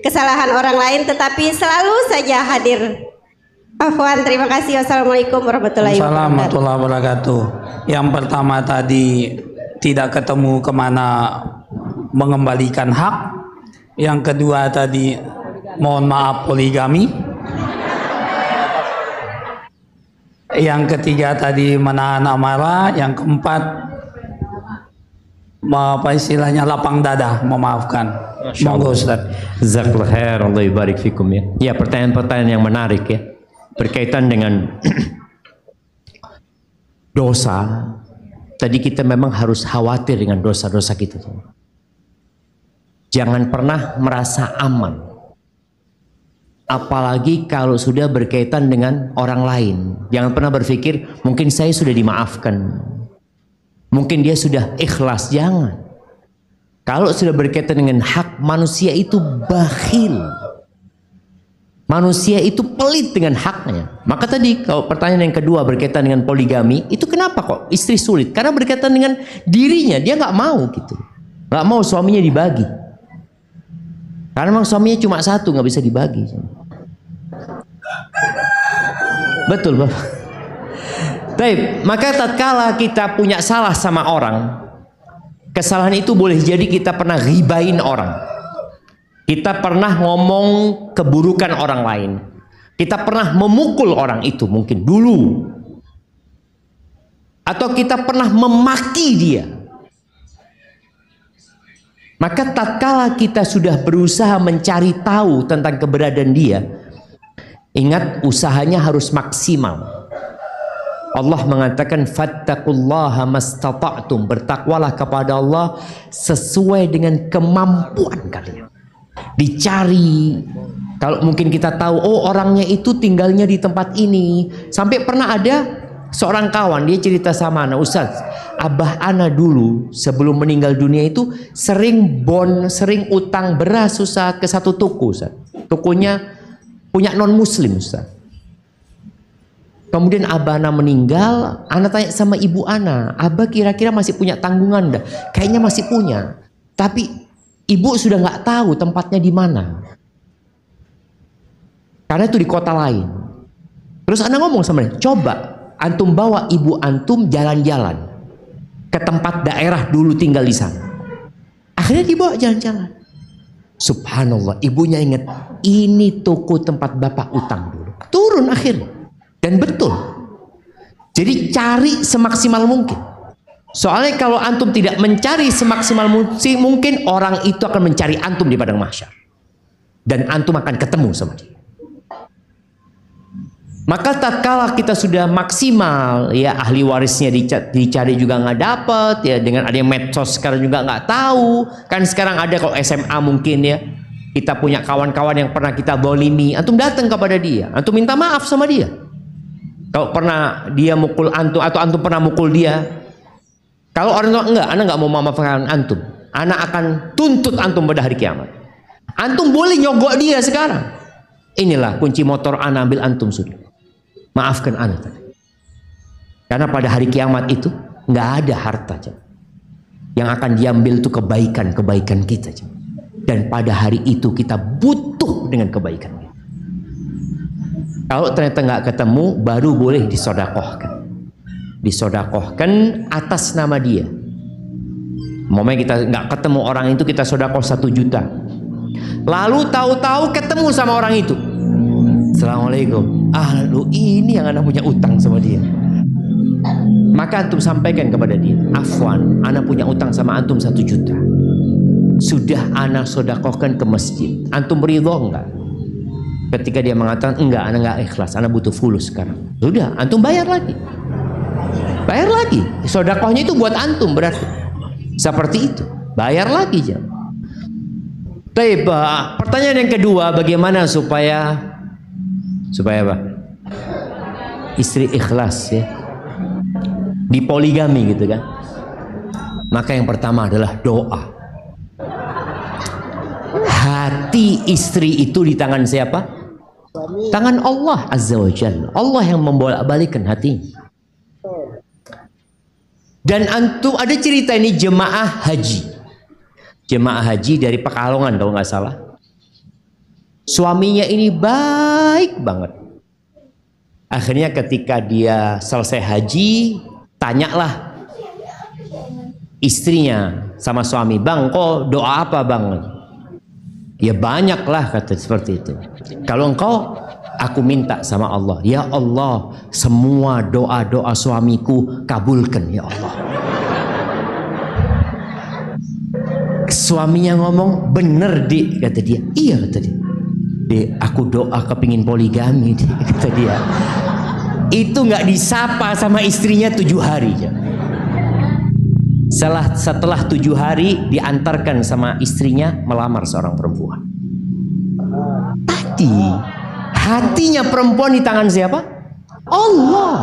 kesalahan orang lain, tetapi selalu saja hadir. Afwan, terima kasih. Wassalamualaikum warahmatullahi wabarakatuh. Yang pertama tadi tidak ketemu kemana mengembalikan hak. Yang kedua tadi mohon maaf poligami. Yang ketiga tadi menahan amarah. Yang keempat apa istilahnya lapang dada, memaafkan. Monggo Ustaz. Jazakallahu khair, Allah barik fikum ya. Ya, pertanyaan-pertanyaan yang menarik ya. Berkaitan dengan dosa. Tadi kita memang harus khawatir dengan dosa-dosa kita. Jangan pernah merasa aman. Apalagi kalau sudah berkaitan dengan orang lain. Jangan pernah berpikir mungkin saya sudah dimaafkan. Mungkin dia sudah ikhlas, jangan. Kalau sudah berkaitan dengan hak, manusia itu bakhil. Manusia itu pelit dengan haknya. Maka tadi kalau pertanyaan yang kedua berkaitan dengan poligami, itu kenapa kok istri sulit? Karena berkaitan dengan dirinya, dia nggak mau gitu. Nggak mau suaminya dibagi. Karena memang suaminya cuma satu, nggak bisa dibagi. Betul Bapak. Baik, maka tatkala kita punya salah sama orang, kesalahan itu boleh jadi kita pernah ghibain orang, kita pernah ngomong keburukan orang lain, kita pernah memukul orang itu mungkin dulu, atau kita pernah memaki dia. Maka tatkala kita sudah berusaha mencari tahu tentang keberadaan dia, Ingat, usahanya harus maksimal. Allah mengatakan fattaqullaha mastata'tum, bertakwalah kepada Allah sesuai dengan kemampuan kalian. Dicari. Kalau mungkin kita tahu, oh orangnya itu tinggalnya di tempat ini. Sampai pernah ada seorang kawan, dia cerita sama ana, Ustaz, abah ana dulu sebelum meninggal dunia itu sering utang beras Ustaz ke satu toko Ustaz. Tokonya punya non muslim Ustaz. Kemudian abah ana meninggal, ana tanya sama ibu ana, abah kira-kira masih punya tanggungan dah? Kayaknya masih punya. Tapi ibu sudah nggak tahu tempatnya di mana. Karena itu di kota lain. Terus ana ngomong sama dia, coba antum bawa ibu antum jalan-jalan ke tempat daerah dulu tinggal di sana. Akhirnya dibawa jalan-jalan. Subhanallah, ibunya ingat, ini toko tempat bapak utang dulu. Turun akhirnya. Dan betul. Jadi cari semaksimal mungkin. Soalnya kalau antum tidak mencari semaksimal mungkin, orang itu akan mencari antum di padang mahsyar. Dan antum akan ketemu sama dia. Maka tatkala kita sudah maksimal, ya ahli warisnya dicari juga nggak dapet, ya dengan ada medsos sekarang juga nggak tahu. Kan sekarang ada kalau SMA mungkin ya, kita punya kawan-kawan yang pernah kita zalimi, antum datang kepada dia, antum minta maaf sama dia. Kalau pernah dia mukul antum atau antum pernah mukul dia, kalau orang tua enggak, anak nggak mau memaafkan antum, anak akan tuntut antum pada hari kiamat. Antum boleh nyogok dia sekarang. Inilah kunci motor anak, ambil antum sudah. Maafkan anak tadi. Karena pada hari kiamat itu nggak ada harta yang akan diambil itu kebaikan kita. Dan pada hari itu kita butuh dengan kebaikan. Kalau ternyata nggak ketemu, baru boleh disodakohkan. Disodakohkan atas nama dia. Momennya kita nggak ketemu orang itu, kita sodakoh 1 juta. Lalu tahu-tahu ketemu sama orang itu. Assalamualaikum. Lu ini yang anak punya utang sama dia. Maka antum sampaikan kepada dia, afwan, anak punya utang sama antum 1 juta. Sudah anak sodakohkan ke masjid. Antum ridho enggak? Ketika dia mengatakan enggak, anak enggak ikhlas, anak butuh fulus sekarang. Sudah, antum bayar lagi. Bayar lagi. Sodakohnya itu buat antum berarti. Seperti itu. Bayar lagi jam. Pertanyaan yang kedua, bagaimana supaya apa? Istri ikhlas ya. Di poligami gitu kan. Maka yang pertama adalah doa. Hati istri itu di tangan siapa? Tangan Allah Azza wa Jalla. Allah yang membolak-balikan hati. Dan antum ada cerita ini jemaah haji. Jemaah haji dari Pekalongan kalau nggak salah. Suaminya ini baik banget. Akhirnya ketika dia selesai haji, tanyalah istrinya sama suami, bang kok doa apa bang? Ya banyak lah kata seperti itu. Kalau engkau, aku minta sama Allah, ya Allah semua doa-doa suamiku kabulkan ya Allah. Suaminya ngomong, bener Dik, kata dia. Iya kata dia. Dek, aku doa kepingin poligami, kata dia. Itu nggak disapa sama istrinya 7 hari. Setelah 7 hari diantarkan sama istrinya melamar seorang perempuan. Tadi hatinya perempuan di tangan siapa? Allah.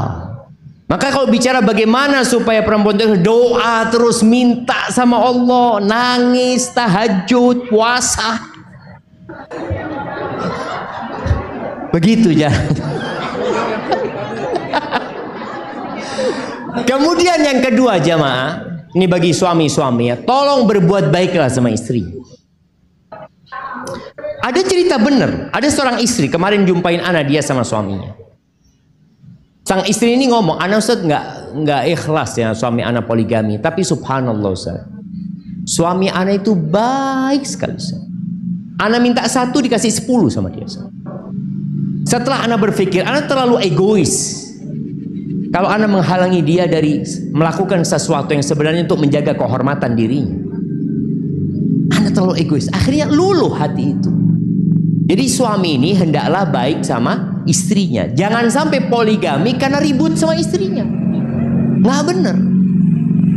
Maka kalau bicara bagaimana supaya perempuan itu doa terus, minta sama Allah, nangis, tahajud, puasa, begitu ya. Kemudian yang kedua jamaah, ini bagi suami-suami ya, tolong berbuat baiklah sama istri. Ada cerita benar, ada seorang istri kemarin jumpain anak dia sama suaminya. Sang istri ini ngomong, anak Ustaz nggak ikhlas ya suami anak poligami, tapi subhanallah Ustaz, suami anak itu baik sekali Ustaz. Anak minta 1 dikasih 10 sama dia Ustaz. Setelah anak berpikir, anak terlalu egois. Kalau anak menghalangi dia dari melakukan sesuatu yang sebenarnya untuk menjaga kehormatan dirinya, anak terlalu egois. Akhirnya luluh hati itu. Jadi suami ini hendaklah baik sama istrinya. Jangan sampai poligami karena ribut sama istrinya. Nggak bener.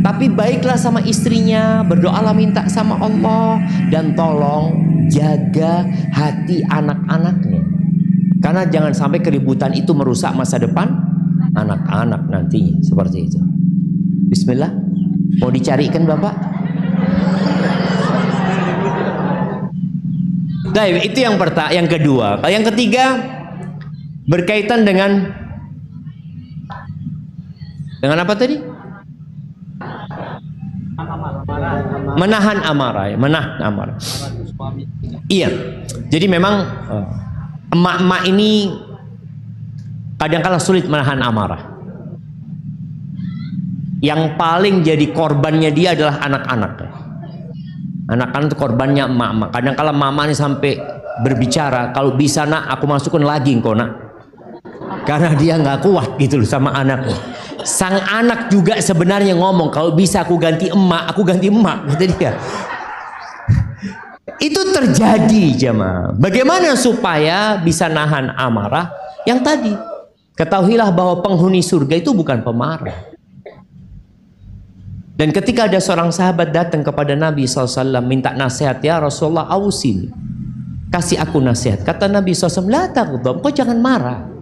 Tapi baiklah sama istrinya, berdoalah minta sama Allah, dan tolong jaga hati anak-anaknya. Karena jangan sampai keributan itu merusak masa depan anak-anak nantinya. Seperti itu. Bismillah. Mau dicarikan Bapak? Baik, itu yang kedua. Yang ketiga berkaitan dengan apa tadi? Menahan amarah, menahan amarah. Iya. Jadi memang emak-emak ini kadang-kala sulit menahan amarah. Yang paling jadi korbannya dia adalah anak-anak. Anak-anak itu korbannya emak-emak. Kadang-kala mama ini sampai berbicara, kalau bisa nak aku masukkan lagi engkau nak. Karena dia nggak kuat gitu loh sama anaknya. Sang anak juga sebenarnya ngomong, kalau bisa aku ganti emak, kata dia. Itu terjadi jemaah. Bagaimana supaya bisa nahan amarah? Yang tadi, ketahuilah bahwa penghuni surga itu bukan pemarah. Dan ketika ada seorang sahabat datang kepada Nabi SAW minta nasihat, ya Rasulullah awsini, kasih aku nasihat. Kata Nabi SAW, la taghdab, kau jangan marah.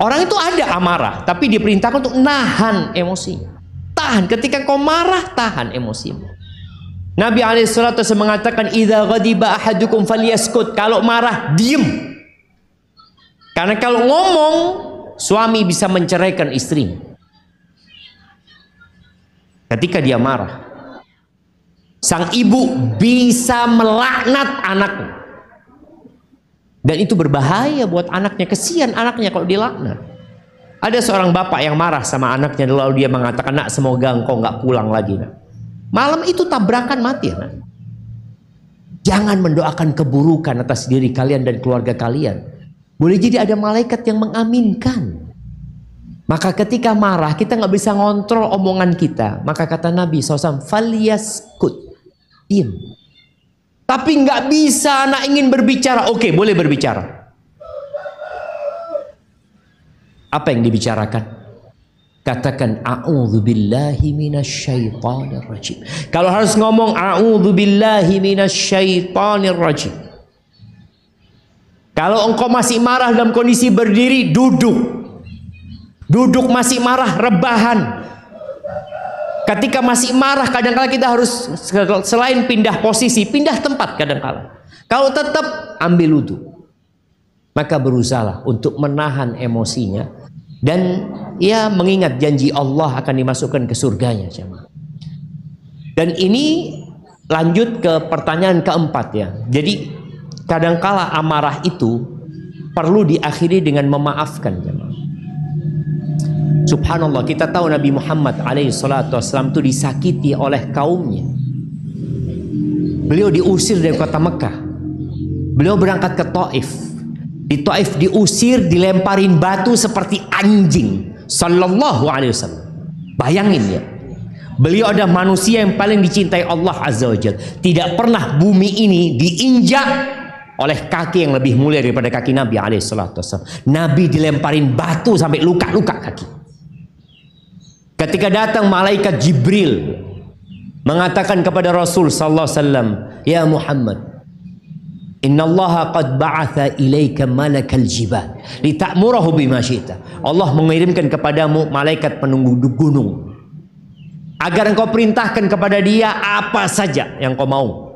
Orang itu ada amarah, tapi diperintahkan untuk nahan emosinya. Tahan, ketika kau marah, tahan emosimu. Nabi SAW mengatakan, idza ghadiba ahadukum falyaskut, kalau marah, diem. Karena kalau ngomong, suami bisa menceraikan istrinya. Ketika dia marah, sang ibu bisa melaknat anaknya. Dan itu berbahaya buat anaknya. Kesian anaknya kalau dilaknat. Ada seorang bapak yang marah sama anaknya, lalu dia mengatakan, nak semoga engkau nggak pulang lagi nak. Malam itu tabrakan mati nak. Jangan mendoakan keburukan atas diri kalian dan keluarga kalian. Boleh jadi ada malaikat yang mengaminkan. Maka ketika marah kita nggak bisa ngontrol omongan kita. Maka kata Nabi SAW, falyaskut, diam. Tapi nggak bisa, anak ingin berbicara. Oke, boleh berbicara. Apa yang dibicarakan? Katakan a'udzubillahi minasyaitonir rajim. Kalau harus ngomong a'udzubillahi minasyaitonir rajim. Kalau engkau masih marah dalam kondisi berdiri, duduk. Duduk masih marah, rebahan. Ketika masih marah, kadang-kala kita harus selain pindah posisi, pindah tempat kadang-kala. Kalau tetap, ambil wudu. Maka berusaha untuk menahan emosinya. Dan ya mengingat janji Allah akan dimasukkan ke surganya. Dan ini lanjut ke pertanyaan keempat ya. Jadi kadang-kala amarah itu perlu diakhiri dengan memaafkan. Subhanallah, kita tahu Nabi Muhammad SAW itu disakiti oleh kaumnya. Beliau diusir dari kota Mekah. Beliau berangkat ke Taif. Di Taif diusir, dilemparin batu seperti anjing. Sallallahu alaihi wasallam. Bayangin ya. Beliau ada manusia yang paling dicintai Allah Azza wa Jalla. Tidak pernah bumi ini diinjak oleh kaki yang lebih mulia daripada kaki Nabi SAW. Nabi dilemparin batu sampai luka-luka kaki. Ketika datang malaikat Jibril mengatakan kepada Rasul sallallahu alaihi wasallam, "Ya Muhammad, innallaha qad ba'atha ilaika malakal jibal lita'murahu bima syi'ta." Allah mengirimkan kepadamu malaikat penunggu gunung agar engkau perintahkan kepada dia apa saja yang kau mau.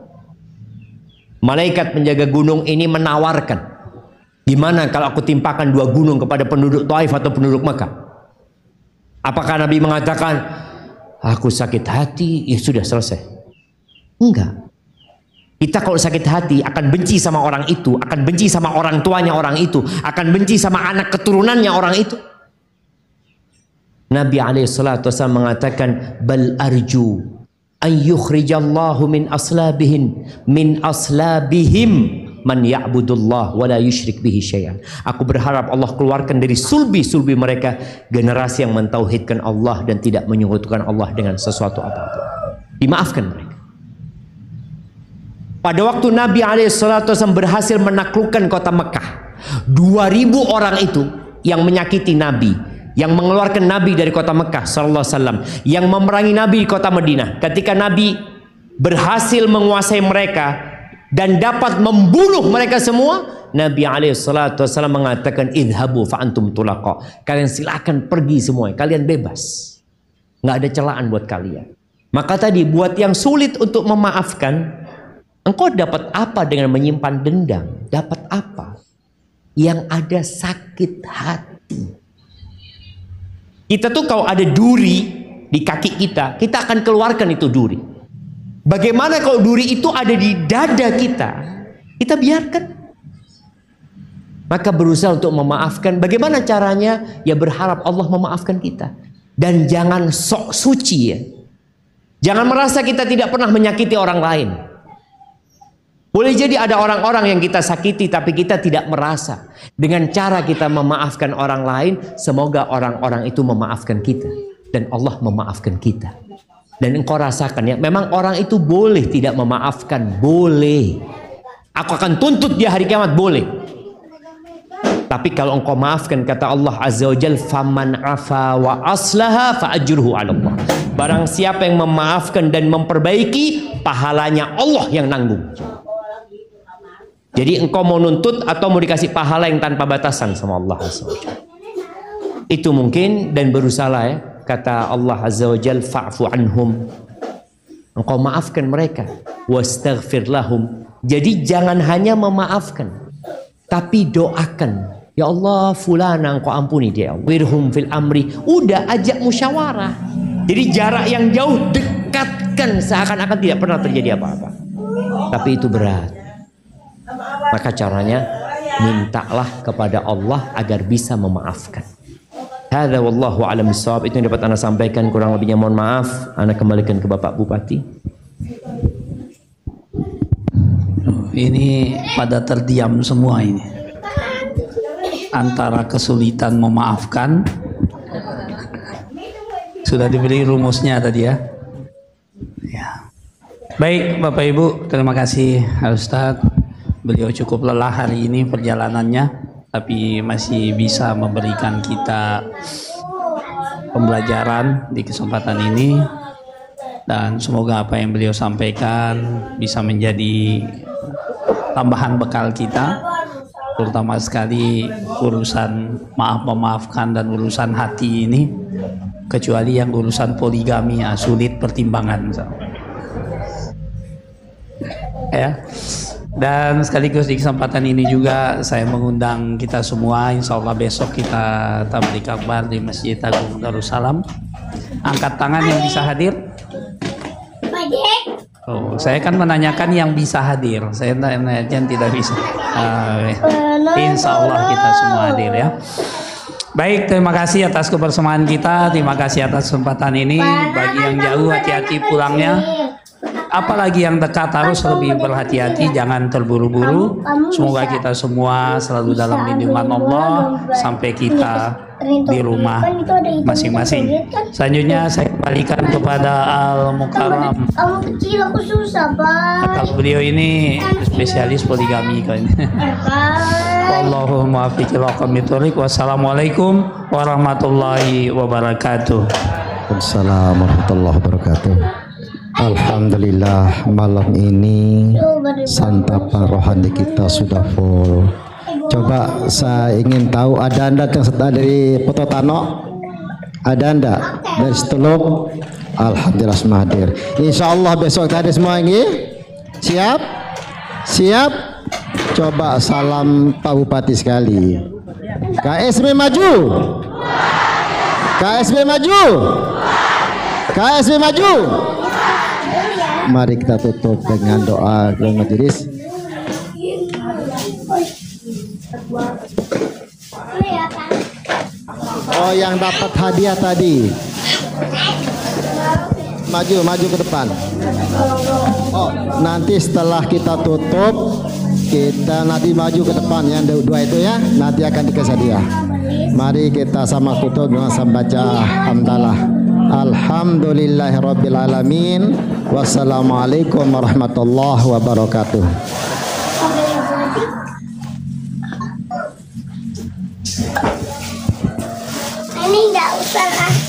Malaikat penjaga gunung ini menawarkan, gimana kalau aku timpakan 2 gunung kepada penduduk Taif atau penduduk Makkah? Apakah Nabi mengatakan, aku sakit hati, ya sudah selesai? Enggak. Kita kalau sakit hati akan benci sama orang itu, akan benci sama orang tuanya orang itu, akan benci sama anak keturunannya orang itu. Nabi SAW mengatakan, bal arju an yukhrijallahu min aslabihim man ya'budullah wa la yusyrik bihi syai'an. Aku berharap Allah keluarkan dari sulbi-sulbi mereka generasi yang mentauhidkan Allah dan tidak menyekutukan Allah dengan sesuatu apapun. Dimaafkan mereka. Pada waktu Nabi SAW berhasil menaklukkan kota Mekah, 2.000 orang itu yang menyakiti Nabi, yang mengeluarkan Nabi dari kota Mekah sallallahu alaihi wasallam, yang memerangi Nabi di kota Madinah. Ketika Nabi berhasil menguasai mereka dan dapat membunuh mereka semua, Nabi SAW mengatakan, idhabu fa antum tulaqa. Kalian silakan pergi semua, kalian bebas, nggak ada celaan buat kalian. Maka tadi buat yang sulit untuk memaafkan, engkau dapat apa dengan menyimpan dendam? Dapat apa? Yang ada sakit hati. Kita tuh kalau ada duri di kaki kita, kita akan keluarkan itu duri. Bagaimana kalau duri itu ada di dada kita? Kita biarkan. Maka berusaha untuk memaafkan. Bagaimana caranya? Ya berharap Allah memaafkan kita. Dan jangan sok suci ya. Jangan merasa kita tidak pernah menyakiti orang lain. Boleh jadi ada orang-orang yang kita sakiti tapi kita tidak merasa. Dengan cara kita memaafkan orang lain, semoga orang-orang itu memaafkan kita dan Allah memaafkan kita. Dan engkau rasakan ya, memang orang itu boleh tidak memaafkan, boleh. Aku akan tuntut dia hari kiamat, boleh. Tapi kalau engkau maafkan, kata Allah Azza wa Jalla, faman afa wa aslaha fa ajruhu 'ala Allah. Barang siapa yang memaafkan dan memperbaiki, pahalanya Allah yang nanggung. Jadi engkau mau nuntut atau mau dikasih pahala yang tanpa batasan sama Allah Azza wa Jalla. Itu mungkin, dan berusaha ya, kata Allah Azza wa Jalla, fa'fu anhum. Engkau maafkan mereka, wastaghfir lahum. Jadi jangan hanya memaafkan, tapi doakan. Ya Allah, fulana engkau ampuni dia. Wirhum fil amri. Udah ajak musyawarah. Jadi jarak yang jauh dekatkan, seakan-akan tidak pernah terjadi apa-apa. Tapi itu berat. Maka caranya mintalah kepada Allah agar bisa memaafkan. Hadza wallahu a'lam bissawab. Itu yang dapat Anda sampaikan, kurang lebihnya mohon maaf. Anda kembalikan ke Bapak Bupati. Ini pada terdiam semua ini. Antara kesulitan memaafkan. Sudah diberi rumusnya tadi ya. Ya. Baik Bapak Ibu, terima kasih Ustaz. Beliau cukup lelah hari ini perjalanannya, tapi masih bisa memberikan kita pembelajaran di kesempatan ini. Dan semoga apa yang beliau sampaikan bisa menjadi tambahan bekal kita, terutama sekali urusan maaf-memaafkan dan urusan hati ini, kecuali yang urusan poligami ya, sulit pertimbangan ya. Dan sekaligus di kesempatan ini juga saya mengundang kita semua, insya Allah besok kita tabligh akbar di Masjid Agung Darussalam. Angkat tangan yang bisa hadir. Oh, saya kan menanyakan yang bisa hadir, saya menanyakan tidak bisa. Insya Allah kita semua hadir ya. Baik, terima kasih atas kebersamaan kita, terima kasih atas kesempatan ini. Bagi yang jauh, hati-hati pulangnya. Apalagi yang dekat harus lebih berhati-hati, jangan terburu-buru. Semoga kita semua selalu dalam lindungan Allah sampai kita di rumah masing-masing. Selanjutnya saya kembalikan kepada Al-Mukarram. Kecil aku susah, Pak. Kalau beliau ini spesialis poligami kan. Allahumma wassalamualaikum warahmatullahi wabarakatuh. Assalamualaikum warahmatullahi wabarakatuh. Alhamdulillah malam ini santapan rohani kita sudah full. Coba saya ingin tahu, ada anda yang serta dari Pototano? Ada anda dari Setuluk? Alhamdulillah semua hadir. Insya Allah besok tadi semua ini siap? Siap? Coba salam Pak Bupati sekali. KSB maju. KSB maju. KSB maju. Mari kita tutup dengan doa dan majelis. Oh, yang dapat hadiah tadi, maju ke depan. Oh, nanti setelah kita tutup, kita nanti maju ke depan yang dua itu ya, nanti akan dikasih hadiah. Mari kita sama tutup dengan baca hamdalah. Alhamdulillahirabbil alamin. Wassalamualaikum warahmatullahi wabarakatuh. Ini enggak usah lah.